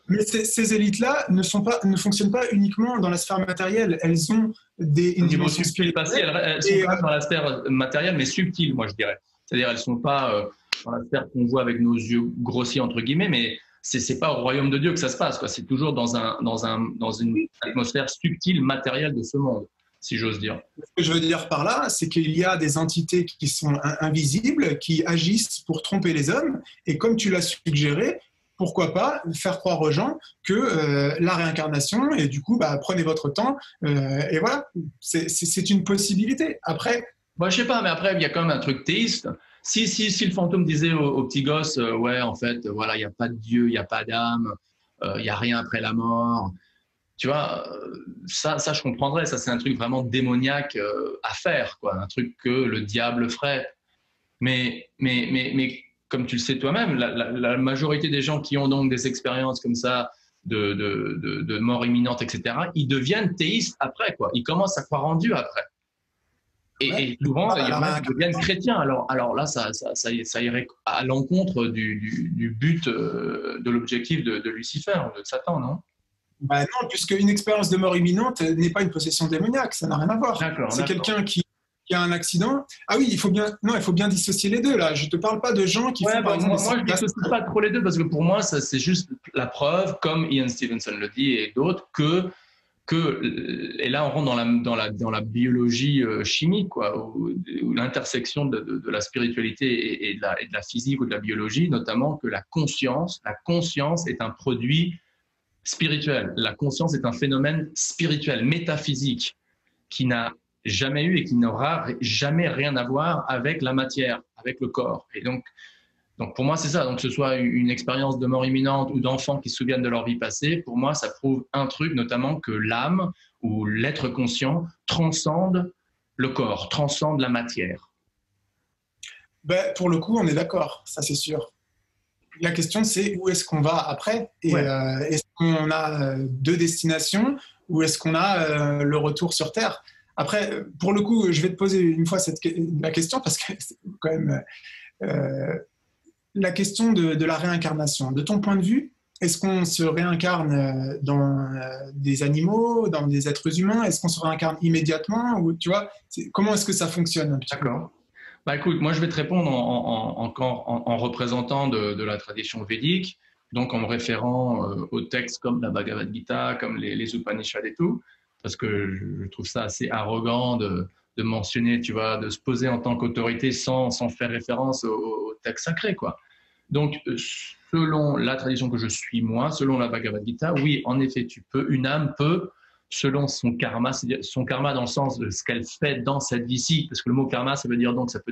Mais ces élites-là ne fonctionnent pas uniquement dans la sphère matérielle. Elles ont une dimension spirituelle. Elles sont pas dans la sphère matérielle, mais subtile, moi je dirais. C'est-à-dire, elles ne sont pas dans la sphère qu'on voit avec nos yeux grossiers, entre guillemets, mais c'est pas au royaume de Dieu que ça se passe, quoi. C'est toujours dans une atmosphère subtile, matérielle de ce monde, si j'ose dire. Ce que je veux dire par là, c'est qu'il y a des entités qui sont invisibles, qui agissent pour tromper les hommes, et comme tu l'as suggéré, pourquoi pas faire croire aux gens que la réincarnation, et du coup, prenez votre temps, et voilà, c'est une possibilité. Après... Moi, je sais pas, mais après, il y a quand même un truc théiste. Si le fantôme disait au petit gosse, ouais, en fait, voilà, il n'y a pas de Dieu, il n'y a pas d'âme, il n'y a rien après la mort... Tu vois, ça, je comprendrais. Ça, c'est un truc vraiment démoniaque à faire, quoi. Un truc que le diable ferait. Mais comme tu le sais toi-même, la majorité des gens qui ont donc des expériences comme ça de mort imminente, etc., ils deviennent théistes après, quoi. Ils commencent à croire en Dieu après. Et souvent, il y en a qui deviennent chrétiens. Alors là, ça irait à l'encontre du but, de l'objectif de Lucifer, de Satan, non ? Non, puisque une expérience de mort imminente n'est pas une possession démoniaque, ça n'a rien à voir. C'est quelqu'un qui qu'il y a un accident. Ah oui, il faut bien dissocier les deux, là. Je ne te parle pas de gens qui font, par exemple… Moi, je ne dissocie pas trop les deux parce que pour moi, ça, c'est juste la preuve, comme Ian Stevenson le dit et d'autres, et là, on rentre dans la biologie chimique, quoi, où l'intersection de la spiritualité et de la physique ou de la biologie, notamment que la conscience est un produit spirituel. La conscience est un phénomène spirituel, métaphysique, qui n'a jamais eu et qui n'aura jamais rien à voir avec la matière, avec le corps. Et donc pour moi, c'est ça. Donc, que ce soit une expérience de mort imminente ou d'enfants qui se souviennent de leur vie passée, pour moi, ça prouve un truc, notamment que l'âme ou l'être conscient transcende le corps, transcende la matière. Ben, pour le coup, on est d'accord, ça c'est sûr. La question, c'est où est-ce qu'on va après? Et est-ce qu'on a deux destinations ou est-ce qu'on a le retour sur Terre? Après, pour le coup, je vais te poser une fois la question parce que c'est quand même… la question de la réincarnation. De ton point de vue, est-ce qu'on se réincarne dans des animaux, dans des êtres humains? Est-ce qu'on se réincarne immédiatement? Ou, tu vois, comment est-ce que ça fonctionne? D'accord. Bah, écoute, moi je vais te répondre en représentant de la tradition védique, donc en me référant aux textes comme la Bhagavad Gita, comme les Upanishads et tout, parce que je trouve ça assez arrogant de mentionner, tu vois, de se poser en tant qu'autorité sans faire référence au texte sacré, quoi. Donc, selon la tradition que je suis moi, selon la Bhagavad Gita, oui, en effet, une âme peut, selon son karma, c'est-à-dire son karma dans le sens de ce qu'elle fait dans cette vie-ci, parce que le mot karma, ça peut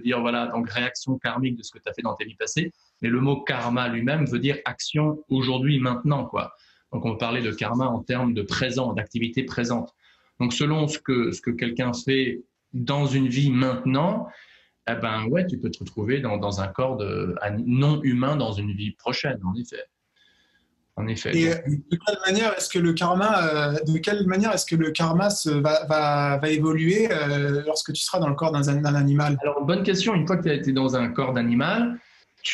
dire, voilà, donc réaction karmique de ce que tu as fait dans tes vies passées, mais le mot karma lui-même veut dire action aujourd'hui, maintenant, quoi. Donc, on peut parler de karma en termes de présent, d'activité présente. Donc, selon ce que quelqu'un fait dans une vie maintenant, eh ben ouais, tu peux te retrouver dans un corps non humain dans une vie prochaine, en effet. En effet. Et de quelle manière est-ce que le karma va évoluer lorsque tu seras dans le corps d'un animal? Alors, bonne question. Une fois que tu as été dans un corps d'animal,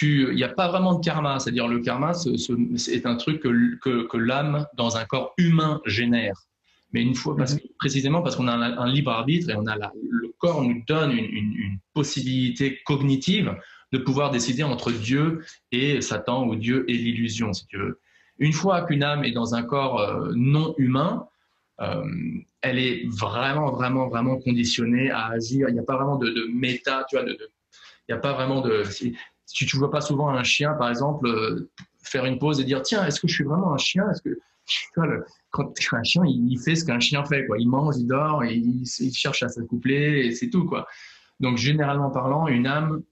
il n'y a pas vraiment de karma. C'est-à-dire, le karma, c'est un truc que l'âme dans un corps humain génère. Mais une fois, précisément parce qu'on a un libre arbitre et le corps nous donne une possibilité cognitive de pouvoir décider entre Dieu et Satan ou Dieu et l'illusion, si tu veux. Une fois qu'une âme est dans un corps non humain, elle est vraiment, vraiment, vraiment conditionnée à agir. Il n'y a pas vraiment de méta, tu vois, il n'y a pas vraiment de… Si tu ne vois pas souvent un chien, par exemple, faire une pause et dire « Tiens, est-ce que je suis vraiment un chien ?» Est-ce que, tu vois, quand un chien, il fait ce qu'un chien fait, quoi. Il mange, il dort, il cherche à s'accoupler et c'est tout, quoi. Donc, généralement parlant, une âme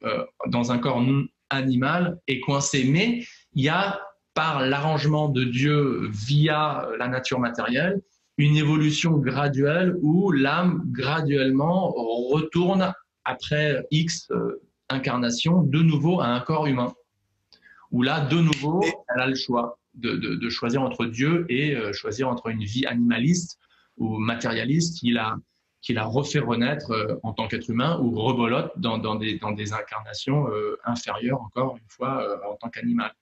dans un corps animal est coincée. Mais il y a, par l'arrangement de Dieu via la nature matérielle, une évolution graduelle où l'âme graduellement retourne après X incarnations de nouveau à un corps humain. Où là, de nouveau, elle a le choix de choisir entre Dieu et choisir entre une vie animaliste ou matérialiste qui la refait renaître en tant qu'être humain ou rebolote dans des incarnations inférieures, encore une fois, en tant qu'animal.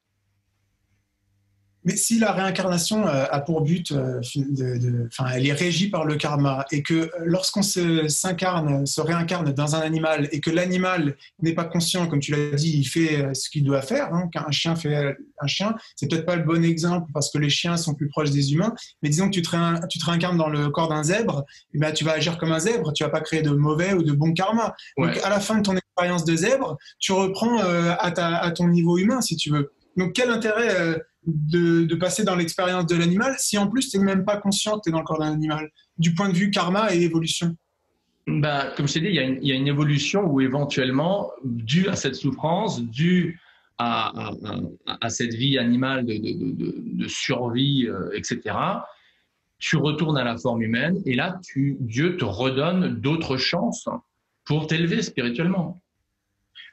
Mais si la réincarnation a pour but, elle est régie par le karma, et que lorsqu'on se réincarne dans un animal, et que l'animal n'est pas conscient, comme tu l'as dit, il fait ce qu'il doit faire, hein, qu'un chien fait un chien, c'est peut-être pas le bon exemple parce que les chiens sont plus proches des humains, mais disons que tu te réincarnes dans le corps d'un zèbre, et ben, tu vas agir comme un zèbre, tu vas pas créer de mauvais ou de bon karma. Ouais. Donc à la fin de ton expérience de zèbre, tu reprends à ton niveau humain, si tu veux. Donc quel intérêt de passer dans l'expérience de l'animal si en plus tu n'es même pas conscient que tu es dans le corps d'un animal, du point de vue karma et évolution? Bah, comme je t'ai dit, il y a une évolution où éventuellement, due à cette souffrance, due à cette vie animale de survie, etc., tu retournes à la forme humaine et là, Dieu te redonne d'autres chances pour t'élever spirituellement.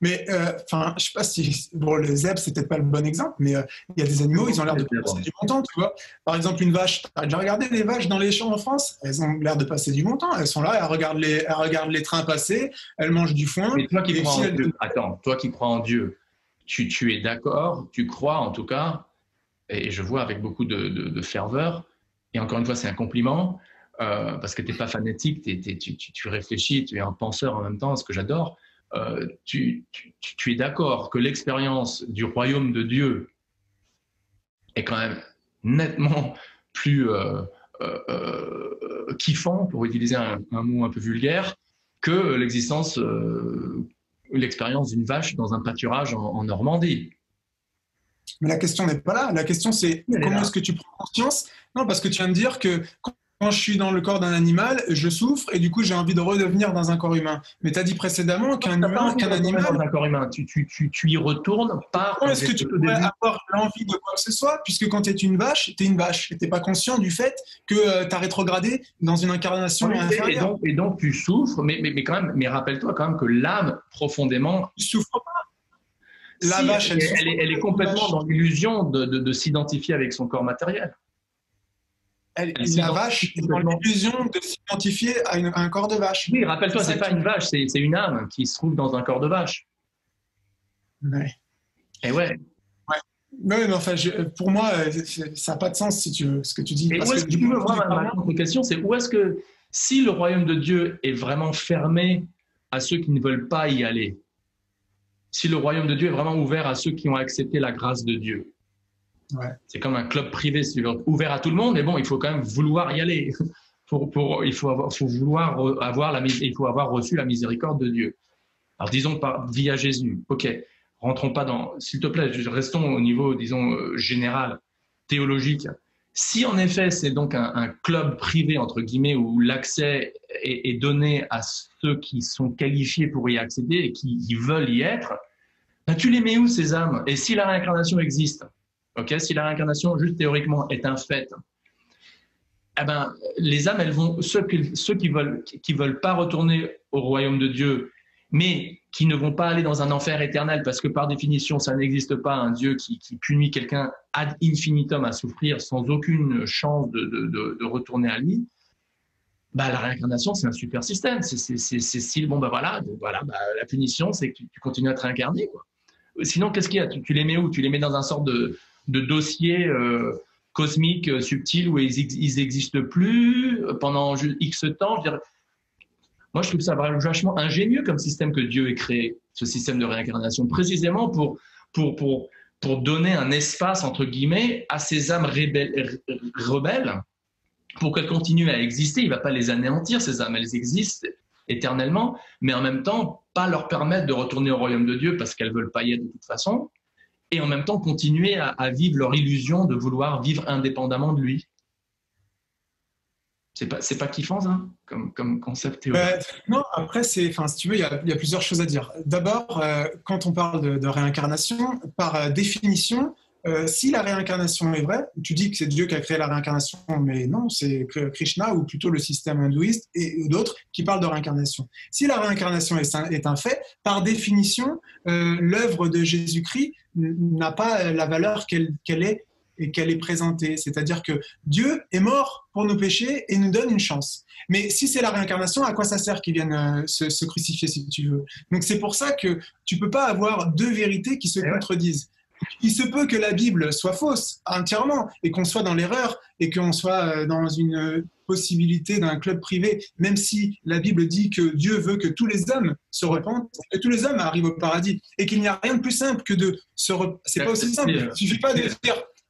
Mais je sais pas si le zèbre c'est peut-être pas le bon exemple, mais il y a des animaux, ils ont l'air de passer du bon temps, tu vois. Par exemple, une vache. T'as déjà regardé les vaches dans les champs en France? Elles ont l'air de passer du bon temps. Elles sont là, elles regardent les trains passer, elles mangent du foin. Mais toi qui crois en Dieu, toi qui crois en Dieu, tu es d'accord, tu crois en tout cas, et je vois avec beaucoup de ferveur. Et encore une fois, c'est un compliment. parce que tu n'es pas fanatique, tu réfléchis, tu es un penseur en même temps, ce que j'adore. Tu es d'accord que l'expérience du royaume de Dieu est quand même nettement plus kiffant, pour utiliser un mot un peu vulgaire, que l'expérience d'une vache dans un pâturage en Normandie. Mais la question n'est pas là. La question, c'est comment est-ce que tu prends conscience? Non, parce que tu viens de dire que quand je suis dans le corps d'un animal, je souffre et du coup, j'ai envie de redevenir dans un corps humain. Mais tu as dit précédemment qu'un animal... Dans un corps humain, tu y retournes par... Comment est-ce que tu pourrais avoir l'envie de quoi que ce soit, puisque quand tu es une vache, tu es une vache. Tu n'es pas conscient du fait que tu as rétrogradé dans une incarnation inférieure. Et donc, tu souffres, mais quand même, mais rappelle-toi quand même que l'âme, profondément... Tu souffres pas. La vache, elle est complètement dans l'illusion de s'identifier avec son corps matériel. La vache est dans l'illusion de s'identifier à un corps de vache. Oui, rappelle-toi, c'est pas une vache, c'est une âme qui se trouve dans un corps de vache. Ouais. Et ouais. Mais enfin, pour moi, ça n'a pas de sens si tu veux, ce que tu dis. Et où est-ce que tu veux, moi, ma question, c'est où est-ce que, si le royaume de Dieu est vraiment fermé à ceux qui ne veulent pas y aller, si le royaume de Dieu est vraiment ouvert à ceux qui ont accepté la grâce de Dieu, c'est comme un club privé, si tu veux, ouvert à tout le monde, mais bon, il faut quand même vouloir y aller. Il faut avoir reçu la miséricorde de Dieu. Alors disons via Jésus. Ok, rentrons pas dans, s'il te plaît, restons au niveau, disons, général, théologique. Si en effet c'est donc un club privé entre guillemets où l'accès est donné à ceux qui sont qualifiés pour y accéder et qui veulent y être, ben tu les mets où ces âmes? Et si la réincarnation existe, si la réincarnation juste théoriquement est un fait, eh ben les âmes elles vont ceux qui veulent pas retourner au royaume de Dieu, mais qui ne vont pas aller dans un enfer éternel parce que par définition, ça n'existe pas un Dieu qui punit quelqu'un ad infinitum à souffrir sans aucune chance de retourner à lui. Bah, la réincarnation, c'est un super système. C'est style, bon, la punition, c'est que tu continues à te réincarner, quoi. Sinon, qu'est-ce qu'il y a? Tu les mets où? Tu les mets dans un sorte de dossier cosmique subtil où ils n'existent plus pendant X temps. Je veux dire, moi, je trouve ça vachement ingénieux comme système que Dieu ait créé, ce système de réincarnation, précisément pour donner un espace, entre guillemets, à ces âmes rebelles, pour qu'elles continuent à exister. Il ne va pas les anéantir, ces âmes, elles existent éternellement, mais en même temps, pas leur permettre de retourner au royaume de Dieu parce qu'elles ne veulent pas y être de toute façon, et en même temps continuer à vivre leur illusion de vouloir vivre indépendamment de lui. C'est pas kiffant, ça, comme concept théorique. Non, après, si tu veux, il y a plusieurs choses à dire. D'abord, quand on parle de réincarnation, par définition, si la réincarnation est vraie, tu dis que c'est Dieu qui a créé la réincarnation, mais non, c'est Krishna ou plutôt le système hindouiste et d'autres qui parlent de réincarnation. Si la réincarnation est un fait, par définition, l'œuvre de Jésus-Christ n'a pas la valeur qu'elle est et qu'elle est présentée. C'est-à-dire que Dieu est mort pour nos péchés et nous donne une chance. Mais si c'est la réincarnation, à quoi ça sert qu'ils viennent se crucifier, si tu veux? Donc c'est pour ça que tu ne peux pas avoir deux vérités qui se contredisent. Il se peut que la Bible soit fausse entièrement et qu'on soit dans l'erreur et qu'on soit dans une possibilité d'un club privé, même si la Bible dit que Dieu veut que tous les hommes se repentent, que tous les hommes arrivent au paradis et qu'il n'y a rien de plus simple que de se repentir. C'est pas aussi simple.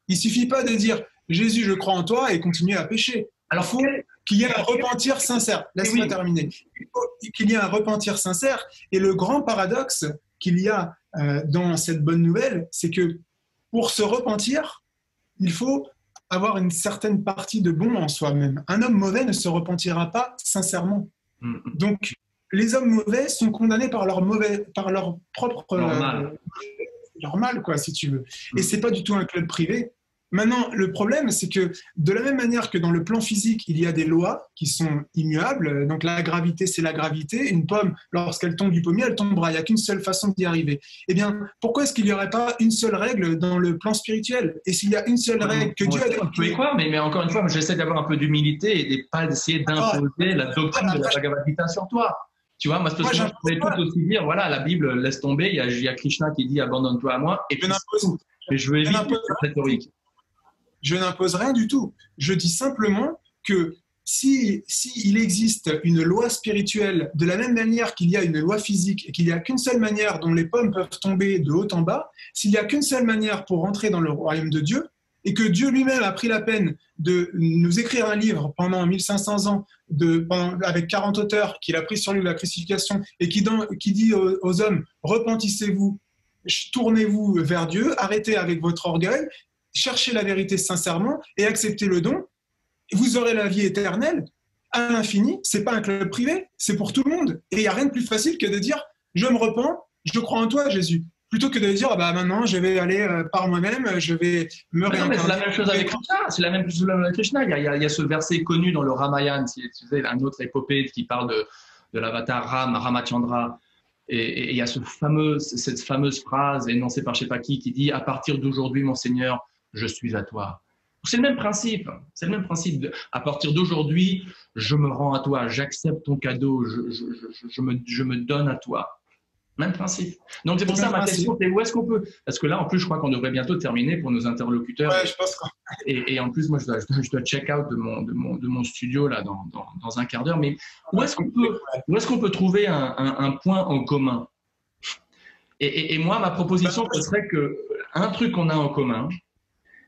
Il suffit pas de dire Jésus, je crois en toi et continuer à pécher. Alors, il faut qu'il y ait un repentir sincère. Laisse-moi terminer. Il faut qu'il y ait un repentir sincère. Et le grand paradoxe qu'il y a dans cette bonne nouvelle, c'est que pour se repentir, il faut avoir une certaine partie de bon en soi-même. Un homme mauvais ne se repentira pas sincèrement. Donc, les hommes mauvais sont condamnés par leur propre leur mal, quoi, si tu veux. Et c'est pas du tout un club privé. Maintenant, le problème, c'est que de la même manière que dans le plan physique, il y a des lois qui sont immuables. Donc la gravité, c'est la gravité. Une pomme, lorsqu'elle tombe du pommier, elle tombera. Il n'y a qu'une seule façon d'y arriver. Eh bien, pourquoi est-ce qu'il n'y aurait pas une seule règle dans le plan spirituel? Et s'il y a une seule règle que Dieu a déclarée... mais encore une fois, j'essaie d'avoir un peu d'humilité et pas d'essayer d'imposer la doctrine de la Bhagavad Gita sur toi. Tu vois, moi, je pourrais tout aussi dire, voilà, la Bible, laisse tomber, il y a Krishna qui dit abandonne-toi à moi. Et mais je veux éviter cette rhétorique. Je n'impose rien du tout. Je dis simplement que si il existe une loi spirituelle de la même manière qu'il y a une loi physique et qu'il n'y a qu'une seule manière dont les pommes peuvent tomber de haut en bas, s'il n'y a qu'une seule manière pour rentrer dans le royaume de Dieu, et que Dieu lui-même a pris la peine de nous écrire un livre pendant 1500 ans, avec 40 auteurs, qu'il a pris sur lui la crucifixion, et qui dit aux hommes, repentissez-vous, tournez-vous vers Dieu, arrêtez avec votre orgueil, cherchez la vérité sincèrement et acceptez le don, vous aurez la vie éternelle à l'infini. C'est pas un club privé, c'est pour tout le monde. Et il n'y a rien de plus facile que de dire, je me repens, je crois en toi, Jésus. Plutôt que de dire, ah bah maintenant, je vais aller par moi-même, je vais me réincarner. C'est la même chose avec Krishna. C'est la même chose avec Krishna. Il y a ce verset connu dans le Ramayana, si tu sais, un autre épopée qui parle de l'avatar Ramachandra. Et il y a cette fameuse phrase énoncée par je ne sais pas qui dit « À partir d'aujourd'hui, mon Seigneur, je suis à toi ». C'est le même principe. C'est le même principe. À partir d'aujourd'hui, je me rends à toi, j'accepte ton cadeau, je me donne à toi. Même principe. Donc c'est pour ça ma question, c'est où est-ce qu'on peut… Parce que là, en plus, je crois qu'on devrait bientôt terminer pour nos interlocuteurs. Ouais, je pense que… Et en plus, moi, je dois check out de mon studio là, dans un quart d'heure. Mais où est-ce qu'on peut trouver un point en commun? Et moi, ma proposition, ce serait qu'un truc qu'on a en commun,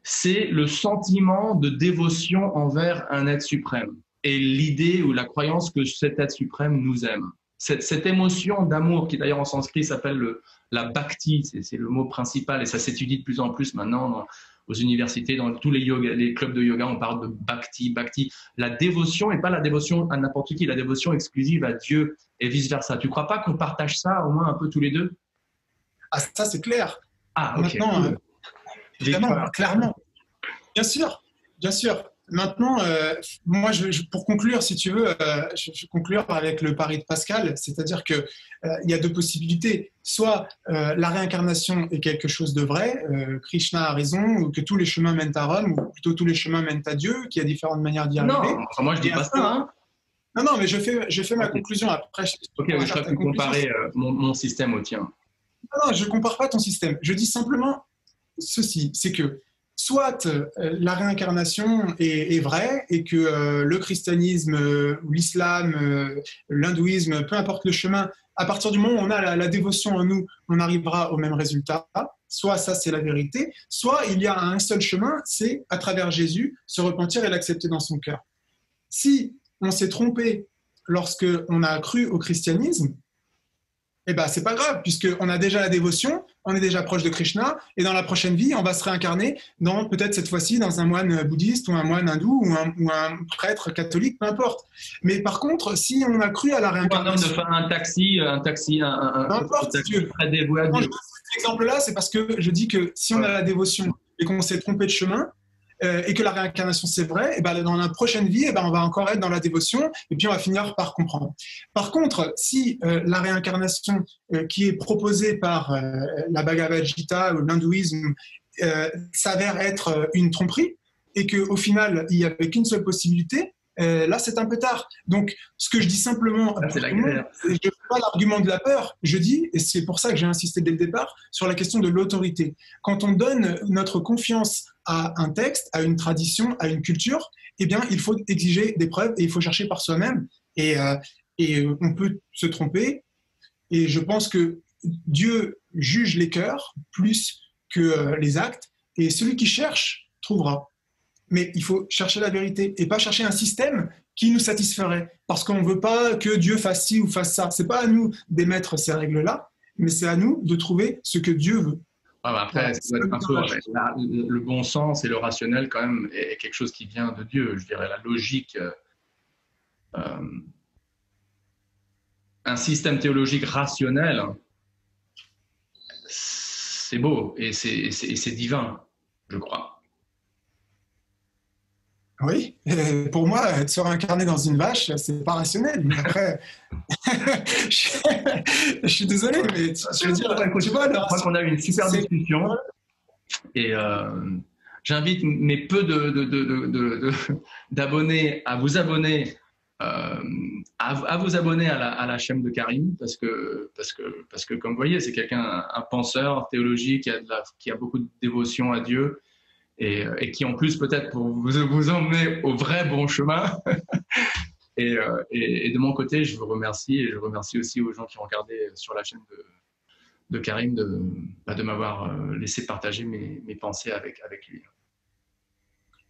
c'est le sentiment de dévotion envers un être suprême et l'idée ou la croyance que cet être suprême nous aime. Cette émotion d'amour qui d'ailleurs en sanskrit s'appelle la bhakti, c'est le mot principal et ça s'étudie de plus en plus maintenant aux universités, dans tous les clubs de yoga, on parle de bhakti. La dévotion et pas la dévotion à n'importe qui, la dévotion exclusive à Dieu et vice-versa. Tu ne crois pas qu'on partage ça au moins un peu tous les deux? Ah, ça c'est clair. Ah, ok. Maintenant, évidemment, clairement. Bien sûr, bien sûr. Maintenant, moi, pour conclure, si tu veux, je vais conclure avec le pari de Pascal, c'est-à-dire qu'il y a deux possibilités. Soit la réincarnation est quelque chose de vrai, Krishna a raison, ou que tous les chemins mènent à Rome, ou plutôt tous les chemins mènent à Dieu, qu'il y a différentes manières d'y arriver. Non, enfin, moi je dis pas ça. Hein. Non, mais je fais ma conclusion après. Ok, je serais pu comparer mon système au tien. Non, je ne compare pas ton système. Je dis simplement ceci, c'est que soit la réincarnation est vraie et que le christianisme, l'islam, l'hindouisme, peu importe le chemin, à partir du moment où on a la dévotion en nous, on arrivera au même résultat. Soit ça, c'est la vérité, soit il y a un seul chemin, c'est à travers Jésus, se repentir et l'accepter dans son cœur. Si on s'est trompé lorsqu'on a cru au christianisme, eh ben, c'est pas grave, puisqu'on a déjà la dévotion, on est déjà proche de Krishna, et dans la prochaine vie, on va se réincarner peut-être cette fois-ci, dans un moine bouddhiste, ou un moine hindou, ou un prêtre catholique, peu importe. Mais par contre, si on a cru à la réincarnation… Un taxi, peu importe, si tu veux. Très dévoué à Dieu. Cet exemple-là, c'est parce que je dis que si on a la dévotion et qu'on s'est trompé de chemin, et que la réincarnation c'est vrai, et ben dans la prochaine vie, on va encore être dans la dévotion et puis on va finir par comprendre. Par contre, si la réincarnation qui est proposée par la Bhagavad Gita ou l'hindouisme s'avère être une tromperie et qu'au final il n'y avait qu'une seule possibilité, là c'est un peu tard. Donc ce que je dis simplement, je ne fais pas l'argument de la peur, je dis, et c'est pour ça que j'ai insisté dès le départ, sur la question de l'autorité. Quand on donne notre confiance à un texte, à une tradition, à une culture, eh bien il faut exiger des preuves et il faut chercher par soi-même. Et on peut se tromper. Et je pense que Dieu juge les cœurs plus que les actes. Et celui qui cherche trouvera. Mais il faut chercher la vérité et pas chercher un système qui nous satisferait. Parce qu'on ne veut pas que Dieu fasse ci ou fasse ça. Ce n'est pas à nous d'émettre ces règles-là, mais c'est à nous de trouver ce que Dieu veut. Après, ça doit être un peu, le bon sens et le rationnel, quand même, est quelque chose qui vient de Dieu. Je dirais la logique. Un système théologique rationnel, c'est beau et c'est divin, je crois. Oui, pour moi, se réincarner dans une vache, c'est pas rationnel. Mais après, je suis désolé, mais je veux dire, tu vois, je crois qu'on a eu une super discussion et j'invite mes peu d'abonnés à vous abonner. À vous abonner à la chaîne de Karim parce que comme vous voyez, c'est quelqu'un, un penseur théologique qui a beaucoup de dévotion à Dieu et qui en plus peut-être pour vous emmener au vrai bon chemin. Et de mon côté, je vous remercie et je remercie aussi aux gens qui ont regardé sur la chaîne de Karim de m'avoir laissé partager mes pensées avec lui.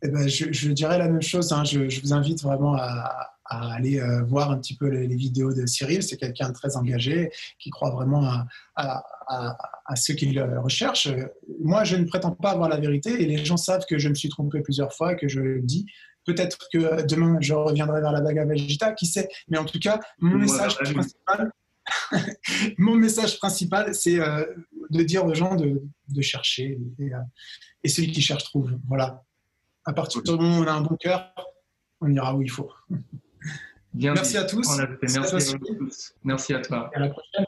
Eh ben, je dirais la même chose. Hein. Je vous invite vraiment à aller voir un petit peu les vidéos de Cyril. C'est quelqu'un de très engagé qui croit vraiment à ce qu'il recherche. Moi, je ne prétends pas avoir la vérité et les gens savent que je me suis trompé plusieurs fois et que je le dis. Peut-être que demain, je reviendrai vers la Bhagavad Gita, qui sait. Mais en tout cas, mon message principal, mon message principal, c'est de dire aux gens de chercher. Et celui qui cherche trouve. Voilà. À partir du moment où on a un bon cœur, on ira où il faut. Bien merci à tous. Merci à tous. Merci à toi. Et à la prochaine.